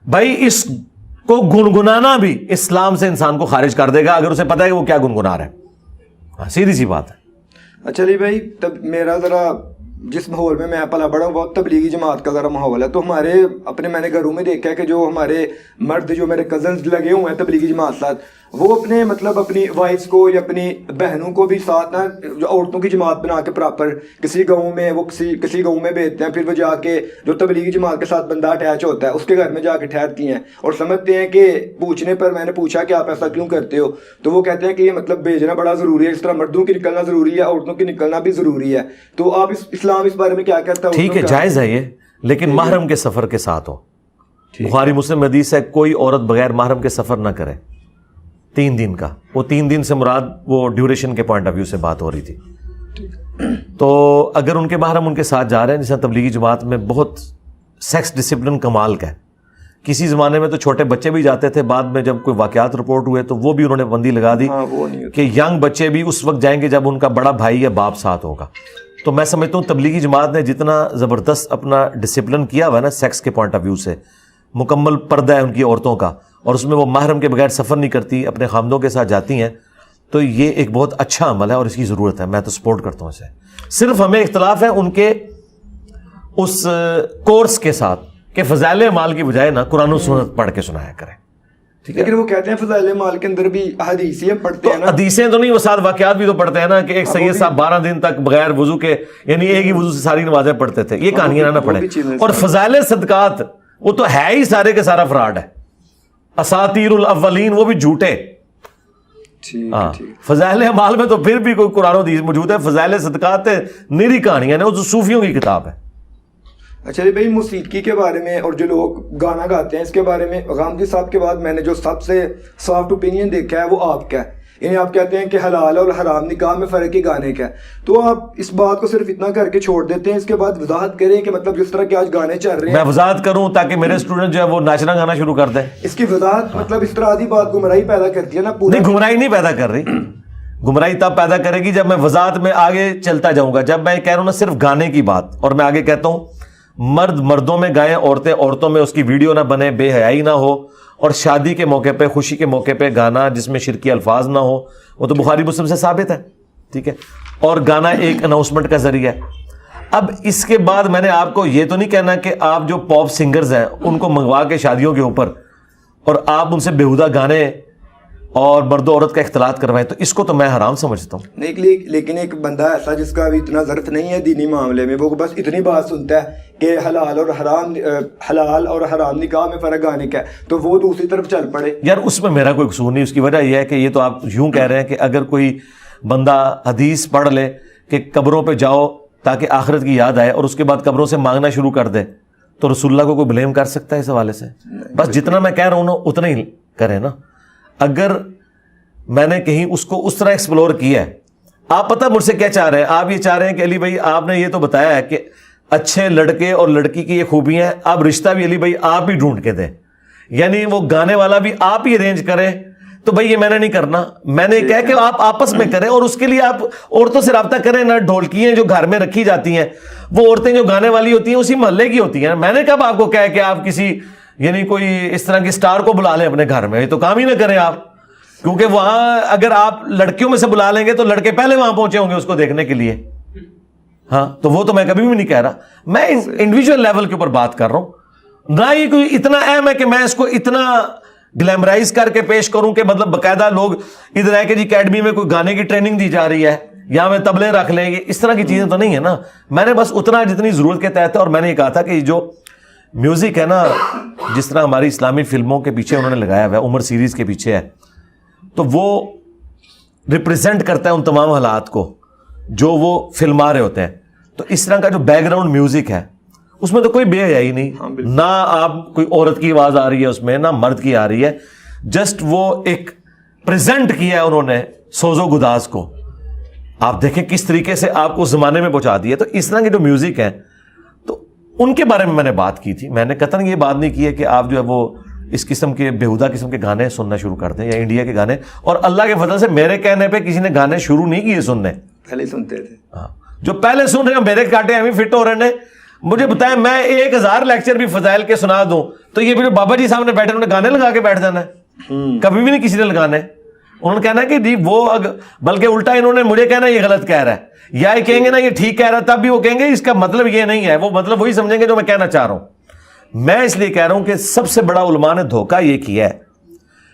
بھائی اس کو گنگنانا بھی اسلام سے انسان کو خارج کر دے گا اگر اسے پتہ ہے کہ وہ کیا گنگنا رہا ہے. سیدھی سی بات ہے. اچھا علی بھائی, تب میرا ذرا جس ماحول میں پلا بڑا ہوں بہت تبلیغی جماعت کا ذرا ماحول ہے. تو ہمارے اپنے میں نے گھروں میں دیکھا ہے کہ جو ہمارے مرد جو میرے کزنز لگے ہوئے ہیں تبلیغی جماعت ساتھ, وہ اپنے مطلب اپنی وائفس کو یا اپنی بہنوں کو بھی ساتھ نا جو عورتوں کی جماعت بنا کے پراپر کسی گاؤں میں وہ کسی گاؤں میں بھیجتے ہیں. پھر وہ جا کے جو تبلیغی جماعت کے ساتھ بندہ اٹیچ ہوتا ہے اس کے گھر میں جا کے ٹھہرتی ہیں اور سمجھتے ہیں کہ پوچھنے پر میں نے پوچھا کہ آپ ایسا کیوں کرتے ہو, تو وہ کہتے ہیں کہ یہ مطلب بھیجنا بڑا ضروری ہے, اس طرح مردوں کی نکلنا ضروری ہے, عورتوں کی نکلنا بھی ضروری ہے. تو آپ اسلام اس بارے میں کیا کہتا ہے؟ ٹھیک ہے, جائز ہے یہ, لیکن محرم کے سفر کے ساتھ ہو. بخاری مسلم حدیث ہے کوئی عورت بغیر محرم کے سفر نہ کرے 3 دن کا. وہ 3 دن سے مراد وہ ڈیوریشن کے پوائنٹ آف ویو سے بات ہو رہی تھی. تو اگر ان کے محرم ان کے ساتھ جا رہے ہیں, جیسے تبلیغی جماعت میں بہت سیکس ڈسپلن کمال کا ہے. کسی زمانے میں تو چھوٹے بچے بھی جاتے تھے, بعد میں جب کوئی واقعات رپورٹ ہوئے تو وہ بھی انہوں نے بندی لگا دی کہ ینگ بچے بھی اس وقت جائیں گے جب ان کا بڑا بھائی یا باپ ساتھ ہوگا. تو میں سمجھتا ہوں تبلیغی جماعت نے جتنا زبردست اپنا ڈسپلن کیا ہوا ہے نا سیکس کے پوائنٹ آف ویو سے, مکمل پردہ ہے ان کی عورتوں کا, اور اس میں وہ محرم کے بغیر سفر نہیں کرتی, اپنے خامدوں کے ساتھ جاتی ہیں, تو یہ ایک بہت اچھا عمل ہے اور اس کی ضرورت ہے. میں تو سپورٹ کرتا ہوں اسے. صرف ہمیں اختلاف ہے ان کے اس کورس کے ساتھ کہ فضائل اعمال کی بجائے نا قرآن و سنت پڑھ کے سنایا کریں. لیکن وہ کہتے ہیں فضائل اعمال کے اندر بھی حدیثیں پڑھتے ہیں نا. حدیثیں تو نہیں, وہ ساتھ واقعات بھی تو پڑھتے ہیں نا کہ ایک سید صاحب 12 دن تک بغیر وضو کے, یعنی ایک ہی وضو سے ساری نمازیں پڑھتے تھے. یہ کہانیاں نہ پڑھیں. اور فضائل صدقات وہ تو ہے ہی سارے کے سارا فراڈ ہے. اساطیر الاولین وہ بھی جھوٹے. ہاں فضائل اعمال میں تو پھر بھی کوئی قرآن و حدیث موجود ہے, فضائل صدقات نیری کہانیاں نے, وہ صوفیوں کی کتاب ہے. اچھا جی بھائی, موسیقی کے بارے میں اور جو لوگ گانا گاتے ہیں اس کے بارے میں غامدی صاحب کے بعد میں نے جو سب سے سافٹ اوپینین دیکھا ہے وہ آپ کا ہے. یعنی آپ کہتے ہیں کہ حلال اور حرام نکاح میں فرق ہی گانے کا ہے, تو آپ اس بات کو صرف اتنا کر کے چھوڑ دیتے ہیں, اس کے بعد وضاحت کریں کہ مطلب جس طرح کہ آج گانے چل رہے ہیں. میں وضاحت کروں تاکہ میرے اسٹوڈنٹ جو ہے وہ ناچنا گانا شروع کر دیں. اس کی وضاحت مطلب اس طرح آدھی بات گمراہی پیدا کرتی ہے نا. نہیں, گمراہی نہیں پیدا کر رہی. گمراہی تب پیدا کرے گی جب میں وضاحت میں آگے چلتا جاؤں گا. جب میں کہہ رہا ہوں نا صرف گانے کی بات, اور میں آگے کہتا ہوں مرد مردوں میں گائیں, عورتیں عورتوں میں, اس کی ویڈیو نہ بنے, بے حیائی نہ ہو, اور شادی کے موقع پہ, خوشی کے موقع پہ گانا جس میں شرکی الفاظ نہ ہو, وہ تو بخاری مسلم سے ثابت ہے. ٹھیک ہے, اور گانا ایک اناؤنسمنٹ کا ذریعہ ہے. اب اس کے بعد میں نے آپ کو یہ تو نہیں کہنا کہ آپ جو پاپ سنگرز ہیں ان کو منگوا کے شادیوں کے اوپر اور آپ ان سے بےہودہ گانے اور مرد و عورت کا اختلاط کروائیں, تو اس کو تو میں حرام سمجھتا ہوں. نہیں, لیکن ایک بندہ ایسا جس کا بھی اتنا ظرف نہیں ہے دینی معاملے میں, وہ بس اتنی بات سنتا ہے کہ حلال اور حرام نکاح میں فرق آنے کا ہے, تو وہ دوسری طرف چل پڑے. یار اس میں میرا کوئی قصور نہیں. اس کی وجہ یہ ہے کہ یہ تو آپ یوں کہہ رہے ہیں کہ اگر کوئی بندہ حدیث پڑھ لے کہ قبروں پہ جاؤ تاکہ آخرت کی یاد آئے, اور اس کے بعد قبروں سے مانگنا شروع کر دے, تو رسول اللہ کو کوئی بلیم کر سکتا ہے اس حوالے سے؟ بس جتنا میں کہہ رہا ہوں نا اتنا ہی کریں نا. اگر میں نے کہیں اس کو اس طرح ایکسپلور کیا ہے, آپ پتہ مجھ سے کیا چاہ رہے ہیں؟ آپ یہ چاہ رہے ہیں کہ علی بھائی آپ نے یہ تو بتایا ہے کہ اچھے لڑکے اور لڑکی کی یہ خوبیاں ہیں, آپ رشتہ بھی علی بھائی آپ ہی ڈھونڈ کے دیں, یعنی وہ گانے والا بھی آپ ہی ارینج کریں. تو بھائی یہ میں نے نہیں کرنا, میں نے کہا کہ آپ آپس میں کریں, اور اس کے لیے آپ عورتوں سے رابطہ کریں نا. ڈھولکیاں جو گھر میں رکھی جاتی ہیں وہ عورتیں جو گانے والی ہوتی ہیں اسی محلے کی ہوتی ہیں. میں نے کب آپ کو کہا کہ آپ کسی یعنی کوئی اس طرح کی سٹار کو بلا لیں اپنے گھر میں, یہ تو کام ہی نہ کریں آپ, کیونکہ وہاں اگر آپ لڑکیوں میں سے بلا لیں گے تو لڑکے پہلے وہاں پہنچے ہوں گے اس کو دیکھنے کے لیے. ہاں, تو وہ تو میں کبھی بھی نہیں کہہ رہا, میں انڈیویجول لیول کے اوپر بات کر رہا ہوں. نہ یہ کوئی اتنا اہم ہے کہ میں اس کو اتنا گلیمرائز کر کے پیش کروں کہ مطلب باقاعدہ لوگ ادھر ہے کہ جی اکیڈمی میں کوئی گانے کی ٹریننگ دی جا رہی ہے, یہاں میں تبلے رکھ لیں گے, اس طرح کی چیزیں تو نہیں ہے نا. میں نے بس اتنا جتنی ضرورت کے تحت ہے, اور میں نے یہ کہا تھا کہ جو میوزک ہے نا, جس طرح ہماری اسلامی فلموں کے پیچھے انہوں نے لگایا ہوا ہے, عمر سیریز کے پیچھے ہے, تو وہ ریپریزنٹ کرتا ہے ان تمام حالات کو جو وہ فلما رہے ہوتے ہیں. تو اس طرح کا جو بیک گراؤنڈ میوزک ہے اس میں تو کوئی بے حیائی نہیں, نہ آپ کوئی عورت کی آواز آ رہی ہے اس میں, نہ مرد کی آ رہی ہے, جسٹ وہ ایک پریزنٹ کیا ہے انہوں نے سوز و گداز کو. آپ دیکھیں کس طریقے سے آپ کو زمانے میں پہنچا دیا. تو اس طرح کے جو میوزک ہیں تو ان کے بارے میں نے بات کی تھی. میں نے قطعاً یہ بات نہیں کی ہے کہ آپ جو ہے وہ اس قسم کے بےہودہ قسم کے گانے سننا شروع کر دیں, یا انڈیا کے گانے. اور اللہ کے فضل سے میرے کہنے پہ کسی نے گانے شروع نہیں کیے سننے, پہلے سنتے تھے. ہاں, جو پہلے سن رہے ہیں میرے کاٹے ہمیں فٹ ہو رہے ہیں. مجھے بتائیں میں 1000 لیکچر بھی فضائل کے سنا دوں تو یہ بھی بابا جی سامنے بیٹھے انہوں نے گانے لگا کے بیٹھ جانا ہے؟ کبھی بھی نہیں کسی نے لگانے. انہوں نے کہنا ہے کہ جی وہ بلکہ الٹا انہوں نے مجھے کہنا یہ غلط کہہ رہا ہے, یا یہ کہیں گے نا یہ ٹھیک کہہ رہا ہے, تب بھی وہ کہیں گے اس کا مطلب یہ نہیں ہے, وہ مطلب وہی سمجھیں گے جو میں کہنا چاہ رہا ہوں. میں اس لیے کہہ رہا ہوں کہ سب سے بڑا علماء نے دھوکہ یہ کیا ہے,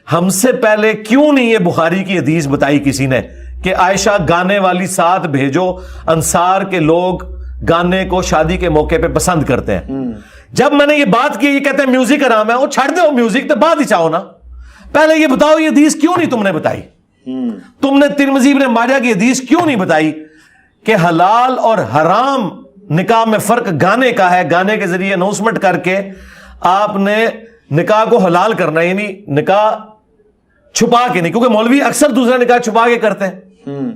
ہم سے پہلے کیوں نہیں یہ بخاری کی حدیث بتائی کسی نے کہ عائشہ گانے والی ساتھ بھیجو, انصار کے لوگ گانے کو شادی کے موقع پہ پسند کرتے ہیں. جب میں نے یہ بات کی, یہ کہتے ہیں میوزک حرام ہے, وہ چھڑ دو میوزک تو بعد ہی چاہو نا, پہلے یہ بتاؤ یہ حدیث کیوں نہیں تم نے بتائی. تم نے ترمذی ابن ماجہ کی حدیث کیوں نہیں بتائی کہ حلال اور حرام نکاح میں فرق گانے کا ہے, گانے کے ذریعے اناؤنسمنٹ کر کے آپ نے نکاح کو حلال کرنا, یعنی نکاح چھپا کے نہیں, کیونکہ مولوی اکثر دوسرا نکاح چھپا کے کرتے ہیں.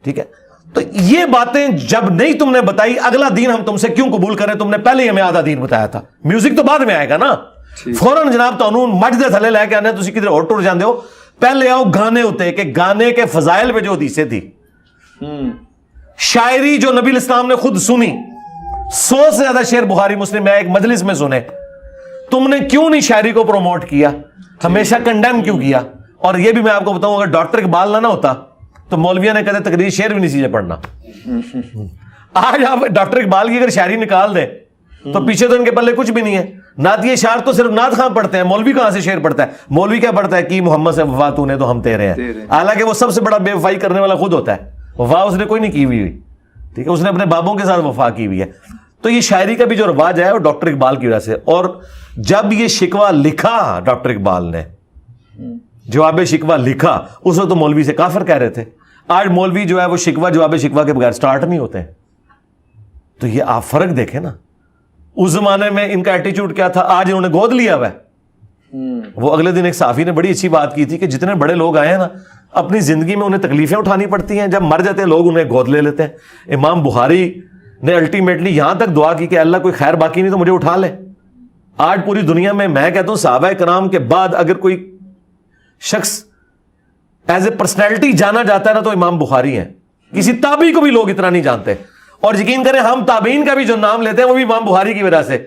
ٹھیک ہے, تو یہ باتیں جب نہیں تم نے بتائی, اگلا دین ہم تم سے کیوں قبول کریں؟ تم نے پہلے ہی ہمیں آدھا دین بتایا تھا. میوزک تو بعد میں آئے گا نا, فوراً جناب تانوں مجھ دے تھلے لے کے آنے, تسی کدھر اور ٹر جاندے ہو. پہلے آؤ گانے ہوتے کہ گانے کے فضائل پہ جو حدیثیں تھی, شاعری جو نبی الاسلام نے خود سنی, 100 سے زیادہ شعر بخاری مسلم میں ایک مجلس میں سنے, تم نے کیوں نہیں شاعری کو پروموٹ کیا, ہمیشہ کنڈیم کیوں کیا؟ اور یہ بھی میں آپ کو بتاؤں, اگر ڈاکٹر اقبال نہ ہوتا تو مولویہ نے کہتے تقریر شعر بھی نہیں سیجے پڑھنا. آج آپ ڈاکٹر اقبال کی اگر شاعری نکال دیں تو پیچھے تو ان کے پلے کچھ بھی نہیں ہے. نعت اشعار تو صرف نعت خاں پڑھتے ہیں, مولوی کہاں سے شعر پڑھتا ہے؟ مولوی کیا پڑھتا ہے کہ محمد سے وفا تو نے تو ہم تیرے ہیں, حالانکہ وہ سب سے بڑا بے وفائی کرنے والا خود ہوتا ہے. وفا اس نے کوئی نہیں کی ہوئی, ٹھیک ہے, اس نے اپنے بابوں کے ساتھ وفا کی ہوئی ہے. تو یہ شاعری کا بھی جو رواج ہے وہ ڈاکٹر اقبال کی وجہ سے. اور جب یہ شکوہ لکھا ڈاکٹر اقبال نے, جواب شکوہ لکھا, اس وقت تو مولوی سے کافر کہہ رہے تھے. آج مولوی جو ہے وہ شکوہ جواب شکوہ کے بغیر سٹارٹ نہیں ہوتے ہیں. تو یہ آپ فرق دیکھیں نا, اس زمانے میں ان کا ایٹیچیوڈ کیا تھا, آج انہوں نے گود لیا ہوا ہے. وہ اگلے دن ایک صحافی نے بڑی اچھی بات کی تھی کہ جتنے بڑے لوگ آئے ہیں نا, اپنی زندگی میں انہیں تکلیفیں اٹھانی پڑتی ہیں, جب مر جاتے ہیں لوگ انہیں گود لے لیتے ہیں. امام بخاری نے الٹیمیٹلی یہاں تک دعا کی کہ اللہ کوئی خیر باقی نہیں تو مجھے اٹھا لے. آج پوری دنیا میں کہتا ہوں صحابہ کرام کے بعد اگر کوئی شخص ایز اے پرسنالٹی جانا جاتا ہے نا تو امام بخاری ہیں. کسی تابعی کو بھی لوگ اتنا نہیں جانتے. اور یقین کریں ہم تابعین کا بھی جو نام لیتے ہیں وہ بھی امام بخاری کی وجہ سے,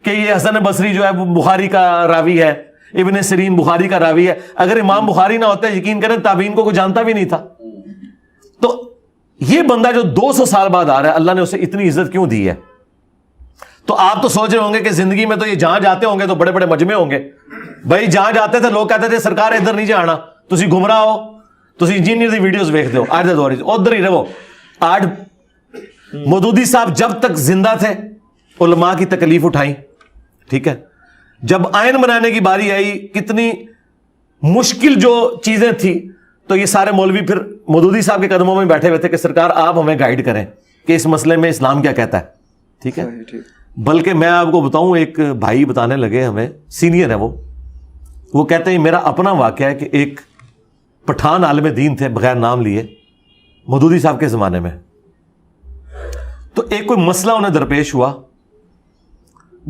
کہ یہ حسن بصری جو ہے وہ بخاری کا راوی ہے, ابن سیرین بخاری کا راوی ہے. اگر امام بخاری نہ ہوتے یقین کریں تابعین کو کوئی جانتا بھی نہیں تھا. تو یہ بندہ جو 200 سال بعد آ رہا ہے, اللہ نے اسے اتنی عزت کیوں دی ہے؟ تو آپ تو سوچ رہے ہوں گے کہ زندگی میں تو یہ جہاں جاتے ہوں گے تو بڑے بڑے مجمع ہوں گے. بھائی جہاں جاتے تھے لوگ کہتے تھے سرکار ادھر نہیں جانا, تسی گمراہ ہو, تسی انجینئر دی ویڈیوز دیکھتے ہو, آج دور ادھر ہی رہو. آج مودودی صاحب جب تک زندہ تھے علماء کی تکلیف اٹھائیں, ٹھیک ہے. جب آئین بنانے کی باری آئی کتنی مشکل جو چیزیں تھی, تو یہ سارے مولوی پھر مودودی صاحب کے قدموں میں بیٹھے ہوئے تھے کہ سرکار آپ ہمیں گائیڈ کریں کہ اس مسئلے میں اسلام کیا کہتا ہے, ٹھیک ہے. بلکہ میں آپ کو بتاؤں, ایک بھائی بتانے لگے ہمیں, سینئر ہے وہ کہتے ہیں میرا اپنا واقعہ ہے کہ ایک پٹھان عالم دین تھے بغیر نام لیے مودودی صاحب کے زمانے میں. تو ایک کوئی مسئلہ انہیں درپیش ہوا,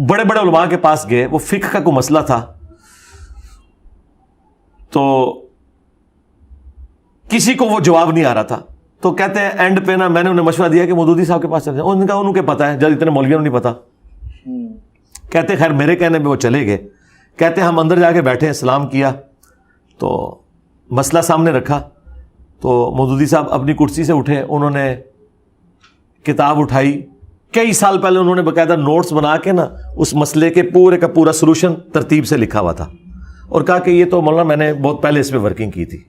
بڑے بڑے علماء کے پاس گئے, وہ فقہ کا کوئی مسئلہ تھا. تو کسی کو وہ جواب نہیں آ رہا تھا. تو کہتے ہیں اینڈ پہ نا میں نے انہیں مشورہ دیا کہ مودودی صاحب کے پاس چلے جائیں. ان کے پتا ہے, جب اتنے مولویوں نہیں پتا. کہتے خیر میرے کہنے پہ وہ چلے گئے. کہتے ہم اندر جا کے بیٹھے, سلام کیا, تو مسئلہ سامنے رکھا. تو مودودی صاحب اپنی کرسی سے اٹھے, انہوں نے کتاب اٹھائی, کئی سال پہلے انہوں نے باقاعدہ نوٹس بنا کے نا اس مسئلے کے پورے کا پورا سولوشن ترتیب سے لکھا ہوا تھا, اور کہا کہ یہ تو مولانا میں نے بہت پہلے اس پہ ورکنگ کی تھی.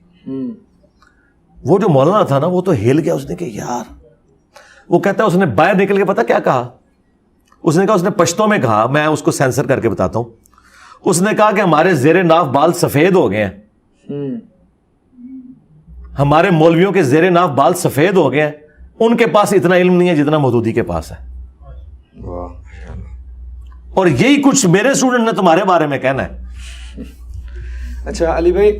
وہ جو مولانا تھا نا وہ تو ہل گیا, اس نے کہ یار, وہ کہتا ہے اس نے باہر نکل کے پتا کیا کہا, اس نے کہا, اس نے پشتوں میں کہا, میں اس کو سینسر کر کے بتاتا ہوں, اس نے کہا کہ ہمارے زیر ناف بال سفید ہو گئے ہیں, ہمارے مولویوں کے زیر ناف بال سفید ہو گئے ہیں, ان کے پاس اتنا علم نہیں ہے جتنا مودودی کے پاس ہے. اور یہی کچھ میرے اسٹوڈنٹ نے تمہارے بارے میں کہنا ہے. اچھا علی بھائی,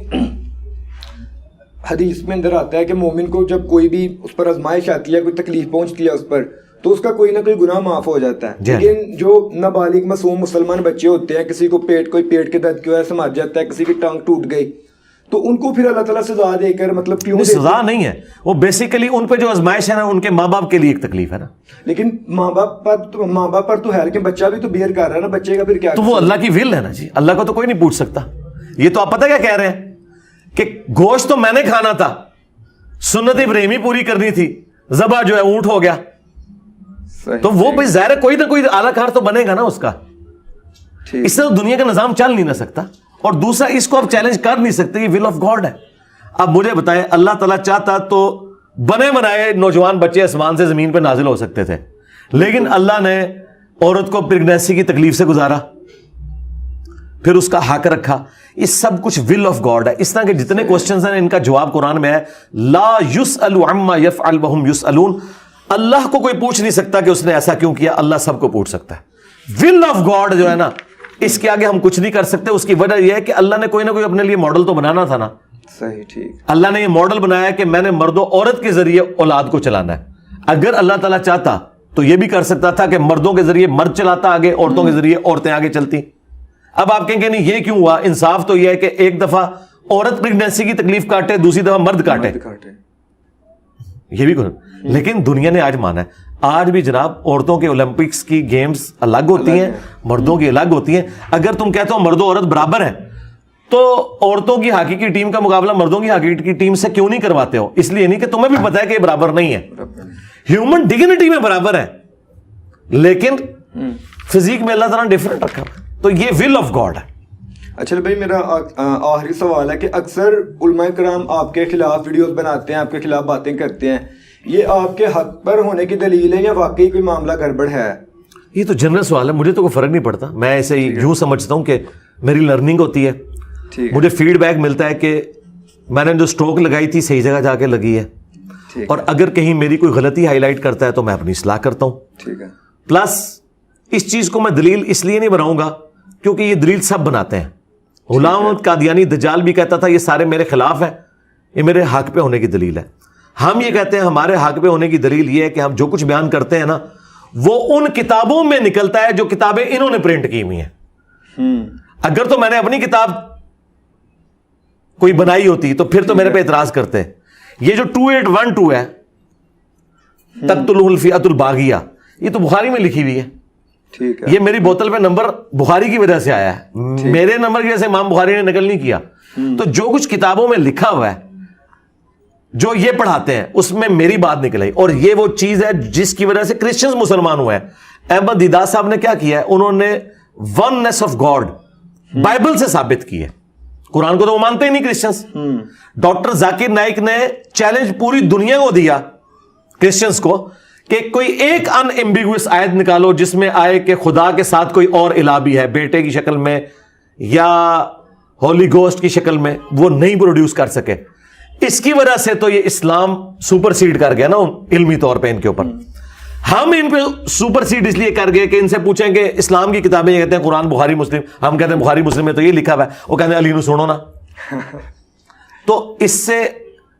حدیث میں اندر آتا ہے کہ مومن کو جب کوئی بھی اس پر آزمائش آتی ہے, کوئی تکلیف پہنچتی ہے اس پر, تو اس کا کوئی نہ کوئی گناہ معاف ہو جاتا ہے. لیکن جو نابالغ معصوم مسلمان بچے ہوتے ہیں, کسی کو کوئی پیٹ کے درد کی وجہ سے مر جاتا ہے, کسی کی ٹانگ ٹوٹ گئی, تو ان کو پھر اللہ تعالیٰ سزا دے کر مطلب کیوں؟ سزا نہیں ہے, وہ بیسیکلی ان پہ جو آزمائش ہے نا ان کے ماں باپ کے لیے ایک تکلیف ہے نا. لیکن ماں باپ پر تو ہے, لیکن بچہ بھی تو بیئر کر رہا ہے نا, بچے کا پھر کیا؟ تو وہ اللہ کی ول ہے نا جی, اللہ کو تو کوئی نہیں پوچھ سکتا. یہ تو آپ پتہ کیا کہہ رہے ہیں کہ گوشت تو میں نے کھانا تھا, سنت ابراہیمی پوری کرنی تھی, ذبح جو ہے اونٹ ہو گیا, تو وہ بھی ظاہر کوئی نہ کوئی اعلی کار تو بنے گا نا اس کا. اس سے تو دنیا کا نظام چل نہیں نہ سکتا. اور دوسرا, اس کو آپ چیلنج کر نہیں سکتے, یہ ول آف گاڈ ہے. اب مجھے بتائیں, اللہ تعالیٰ چاہتا تو بنے بنائے نوجوان بچے آسمان سے زمین پہ نازل ہو سکتے تھے, لیکن اللہ نے عورت کو پریگنینسی کی تکلیف سے گزارا, پھر اس کا حق رکھا. یہ سب کچھ ول آف گاڈ ہے. اس طرح کے جتنے کوسچنز ہیں ان کا جواب قرآن میں ہے, لا یسأل عما یفعل وہم یسألون. اللہ کو کوئی پوچھ نہیں سکتا کہ اس نے ایسا کیوں کیا, اللہ سب کو پوچھ سکتا ہے. ول آف گاڈ جو ہے نا, اس کے آگے ہم کچھ نہیں کر سکتے. اس کی وجہ یہ ہے کہ اللہ نے کوئی نہ کوئی اپنے لیے ماڈل تو بنانا تھا نا. صحیح, ٹھیک. اللہ نے یہ ماڈل بنایا کہ میں نے مرد و عورت کے ذریعے اولاد کو چلانا ہے. اگر اللہ تعالیٰ چاہتا تو یہ بھی کر سکتا تھا کہ مردوں کے ذریعے مرد چلاتا آگے, عورتوں کے ذریعے عورتیں آگے چلتی. اب آپ کہیں گے نہیں یہ کیوں ہوا, انصاف تو یہ ہے کہ ایک دفعہ عورت پریگنینسی کی تکلیف کاٹے, دوسری دفعہ مرد کاٹے, یہ بھی کرو. لیکن دنیا نے آج مانا ہے, آج بھی جناب عورتوں کے اولمپکس کی گیمز الگ ہوتی ہیں, مردوں کی الگ ہوتی ہیں. اگر تم کہتے ہو مرد و عورت برابر ہیں, تو عورتوں کی ہاکی کی ٹیم کا مقابلہ مردوں کی ہاکی کی ٹیم سے کیوں نہیں کرواتے ہو؟ اس لیے نہیں کہ تمہیں بھی پتا ہے کہ یہ برابر نہیں ہے. ہیومن ڈگنیٹی میں برابر ہے, لیکن فزیک میں اللہ تعالیٰ نے ڈفرنٹ رکھا. تو یہ ول آف گاڈ ہے. اچھا بھائی, میرا آخری سوال ہے کہ اکثر علماء کرام آپ کے خلاف ویڈیوز بناتے ہیں, آپ کے خلاف باتیں کرتے ہیں, یہ آپ کے حق پر ہونے کی دلیل ہے یا واقعی کوئی معاملہ گڑبڑ ہے؟ یہ تو جنرل سوال ہے, مجھے تو کوئی فرق نہیں پڑتا. میں ایسے یوں سمجھتا ہوں کہ میری لرننگ ہوتی ہے, مجھے فیڈ بیک ملتا ہے کہ میں نے جو اسٹروک لگائی تھی صحیح جگہ جا کے لگی ہے, اور اگر کہیں میری کوئی غلطی ہائی لائٹ کرتا ہے تو میں اپنی اصلاح کرتا ہوں. پلس اس چیز کو میں دلیل اس لیے نہیں بناؤں گا کیونکہ یہ دلیل سب بناتے ہیں. غلام احمد قادیانی دجال بھی کہتا تھا یہ سارے میرے خلاف ہیں, یہ میرے حق پہ ہونے کی دلیل ہے. ہم یہ کہتے ہیں ہمارے حق پہ ہونے کی دلیل یہ ہے کہ ہم جو کچھ بیان کرتے ہیں نا وہ ان کتابوں میں نکلتا ہے جو کتابیں انہوں نے پرنٹ کی ہوئی ہیں. اگر تو میں نے اپنی کتاب کوئی بنائی ہوتی تو پھر تو میرے پہ اعتراض کرتے. یہ جو 2812 ہے تقتلہ الفئۃ الباغیہ, یہ تو بخاری میں لکھی ہوئی ہے. یہ میری بوتل پہ نمبر بخاری کی وجہ سے آیا ہے, میرے نمبر کی وجہ سے امام بخاری نے نقل نہیں کیا. تو جو کچھ کتابوں میں لکھا ہوا ہے جو یہ پڑھاتے ہیں اس میں میری بات نکل آئی, اور یہ وہ چیز ہے جس کی وجہ سے کرسچنز مسلمان ہوئے ہیں. احمد دیدار صاحب نے کیا کیا ہے, انہوں نے وننس آف گاڈ بائبل سے ثابت کی ہے. قرآن کو تو وہ مانتے ہی نہیں کرسچنز. ڈاکٹر ذاکر نائک نے چیلنج پوری دنیا کو دیا کرسچنز کو کہ کوئی ایک ان ایمبیگوس آیت نکالو جس میں آئے کہ خدا کے ساتھ کوئی اور الہ بھی ہے, بیٹے کی شکل میں یا ہولی گوسٹ کی شکل میں. وہ نہیں پروڈیوس کر سکے. اس کی وجہ سے تو یہ اسلام سپر سیڈ کر گیا نا علمی طور پہ ان کے اوپر. ہم ان پہ سپر سیڈ اس لیے کر گئے کہ ان سے پوچھیں کہ اسلام کی کتابیں یہ کہتے ہیں قرآن بخاری مسلم, ہم کہتے ہیں بخاری مسلم میں تو یہ لکھا ہوا ہے, وہ کہتے ہیں علی نو سنو نا. تو اس سے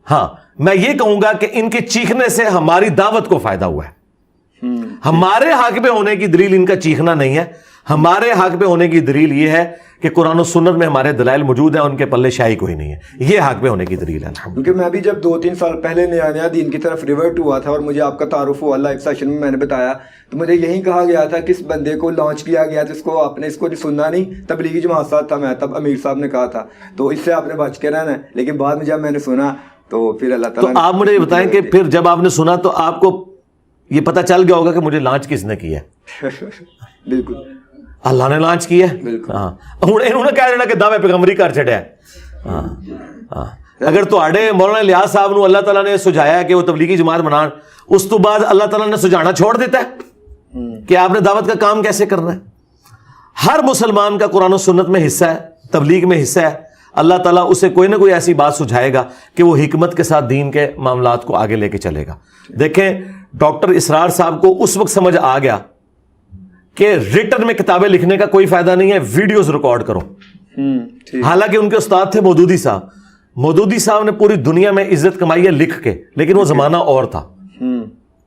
ہاں میں یہ کہوں گا کہ ان کے چیخنے سے ہماری دعوت کو فائدہ ہوا ہے. ہمارے حق پہ ہونے کی دلیل ان کا چیخنا نہیں ہے, ہمارے حق پہ ہونے کی دلیل یہ ہے کہ قرآن و سنت میں ہمارے دلائل موجود ہیں, ان کے پلے شاہی کوئی نہیں ہے. یہ حق پہ ہونے کی دلیل ہے. کیونکہ میں بھی جب 2-3 سال پہلے نیا دین کی طرف ریورٹ ہوا تھا اور مجھے آپ کا تعارف ہوا لائف سیشن میں نے بتایا, تو مجھے یہی کہا گیا تھا کہ اس بندے کو لانچ کیا گیا تھا, اس کو آپ نے اس کو سننا نہیں, تبلیغی جماعت ساتھ تھا میں تب, امیر صاحب نے کہا تھا, تو اس سے آپ نے بچ کے رہنا ہے. لیکن بعد میں جب میں نے سنا تو پھر اللہ تعالیٰ, تو آپ مجھے بتائیں کہ پھر جب آپ نے سنا تو آپ کو یہ پتہ چل گیا ہوگا کہ مجھے لانچ کس نے کیا ہے. بالکل اللہ نے لانچ کیا ہے. ہاں انہوں نے کہہ دینا کہ دعوے پیغمبری کر چڑھیا ہے. ہاں اگر تواڈے مولانا لیاس صاحب نو اللہ تعالیٰ نے سجایا کہ وہ تبلیغی جماعت بنان, اس تو بعد اللہ تعالیٰ نے سجانا چھوڑ دیتا ہے کہ آپ نے دعوت کا کام کیسے کرنا ہے. ہر مسلمان کا قرآن و سنت میں حصہ ہے, تبلیغ میں حصہ ہے. اللہ تعالیٰ اسے کوئی نہ کوئی ایسی بات سجھائے گا کہ وہ حکمت کے ساتھ دین کے معاملات کو آگے لے کے چلے گا. دیکھیں ڈاکٹر اسرار صاحب کو اس وقت سمجھ آ گیا کہ ریٹن میں کتابیں لکھنے کا کوئی فائدہ نہیں ہے, ویڈیوز ریکارڈ کرو. حالانکہ ان کے استاد تھے مودودی صاحب. مودودی صاحب نے پوری دنیا میں عزت کمائی ہے لکھ کے, لیکن وہ زمانہ اور تھا,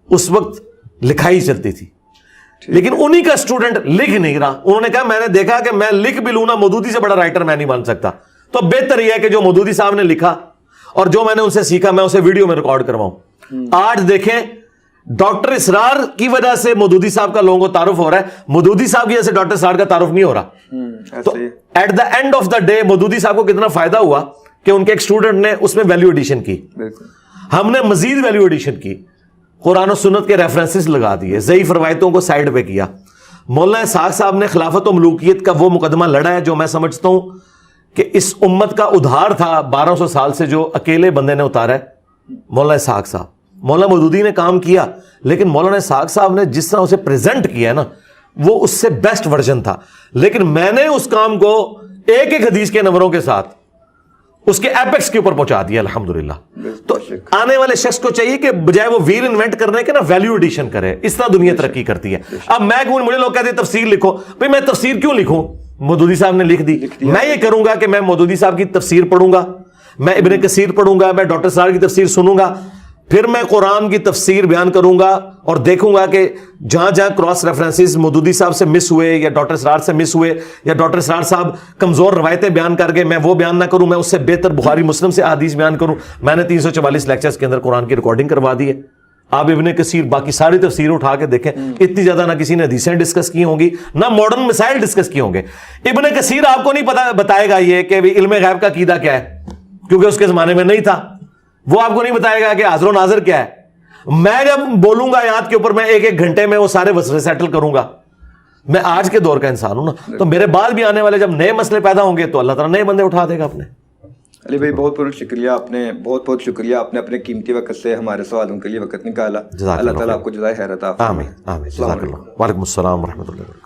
اس وقت لکھائی چلتی تھی. لیکن انہی کا اسٹوڈنٹ لکھ نہیں رہا. انہوں نے کہا میں نے دیکھا کہ میں لکھ بھی لوں نا, مودودی سے بڑا رائٹر میں نہیں بن سکتا, تو بہتر یہ ہے کہ جو مودودی صاحب نے لکھا اور جو میں نے ان سے سیکھا میں اسے ویڈیو میں ریکارڈ کرواؤں. آج دیکھیں ڈاکٹر اسرار کی وجہ سے مودودی صاحب کا لوگوں کو تعارف ہو رہا ہے, مودودی صاحب کی وجہ سے ڈاکٹر اسرار کا تعارف نہیں ہو رہا. تو at the end of the day Maududi صاحب کو کتنا فائدہ ہوا کہ ان کے ایک اسٹوڈنٹ نے اس میں ویلیو ایڈیشن کی, ہم نے مزید ویلیو ایڈیشن کی, قرآن و سنت کے ریفرنسز لگا دیے, ضعیف روایتوں کو سائڈ پہ کیا. مولانا اسحاق صاحب نے خلافت و ملوکیت کا وہ مقدمہ لڑا ہے جو میں سمجھتا ہوں کہ اس امت کا ادھار تھا 1200 سال سے, جو اکیلے بندے نے اتارا ہے, مولانا اسحاق صاحب. مولانا مودودی نے کام کیا, لیکن مولانا اسحاق صاحب نے جس طرح اسے پریزنٹ کیا ہے نا وہ اس سے بیسٹ ورژن تھا. لیکن میں نے اس کام کو ایک ایک حدیث کے نمبروں کے ساتھ اس کے ایپیکس کے اوپر پہنچا دیا الحمدبللہ. تو آنے والے شخص کو چاہیے کہ بجائے وہ ویل انوینٹ کرنے کے نا ویلیو ایڈیشن کرے. اس طرح دنیا ترقی کرتی ہے. اب میں مجھے لوگ کہتے ہیں تفسیر لکھو, بھئی میں تفسیر کیوں لکھوں, مودودی صاحب نے لکھ دی. میں یہ کروں گا کہ میں مودودی صاحب کی تفسیر پڑھوں گا, میں ابن کثیر پڑھوں گا, میں ڈاکٹر اسرار کی تفسیر سنوں گا, پھر میں قرآن کی تفسیر بیان کروں گا اور دیکھوں گا کہ جہاں جہاں کراس ریفرنسز مودودی صاحب سے مس ہوئے یا ڈاکٹر اسرار سے مس ہوئے یا ڈاکٹر اسرار صاحب کمزور روایتیں بیان کر کے میں وہ بیان نہ کروں, میں اس سے بہتر بخاری مسلم سے احادیث بیان کروں. میں نے 344 لیکچرز کے اندر قرآن کی ریکارڈنگ کروا دی ہے. آپ ابن کثیر باقی ساری تفسیریں اٹھا کے دیکھیں, اتنی زیادہ نہ کسی نے حدیثیں ڈسکس کی ہوں گی نہ ماڈرن مسائل ڈسکس کیے ہوں گے. ابن کثیر آپ کو نہیں بتائے گا یہ کہ علم غیب کا عقیدہ کیا ہے, کیونکہ اس کے زمانے میں نہیں تھا. وہ آپ کو نہیں بتائے گا کہ حاضر و ناظر کیا ہے. میں جب بولوں گا آیات کے اوپر میں ایک ایک گھنٹے میں وہ سارے مسئلے سیٹل کروں گا. میں آج کے دور کا انسان ہوں نا, تو میرے بعد بھی آنے والے جب نئے مسئلے پیدا ہوں گے تو اللہ تعالیٰ نئے بندے اٹھا دے گا اپنے. علی بھائی بہت بہت شکریہ، بہت شکریہ، آپ نے اپنے قیمتی وقت سے ہمارے سوالوں کے لیے وقت نکالا. جزاک اللہ تعالیٰ آپ کو جزائے خیر عطا فرمائے. آمین آمین. جزاک اللہ. وعلیکم السلام ورحمۃ اللہ.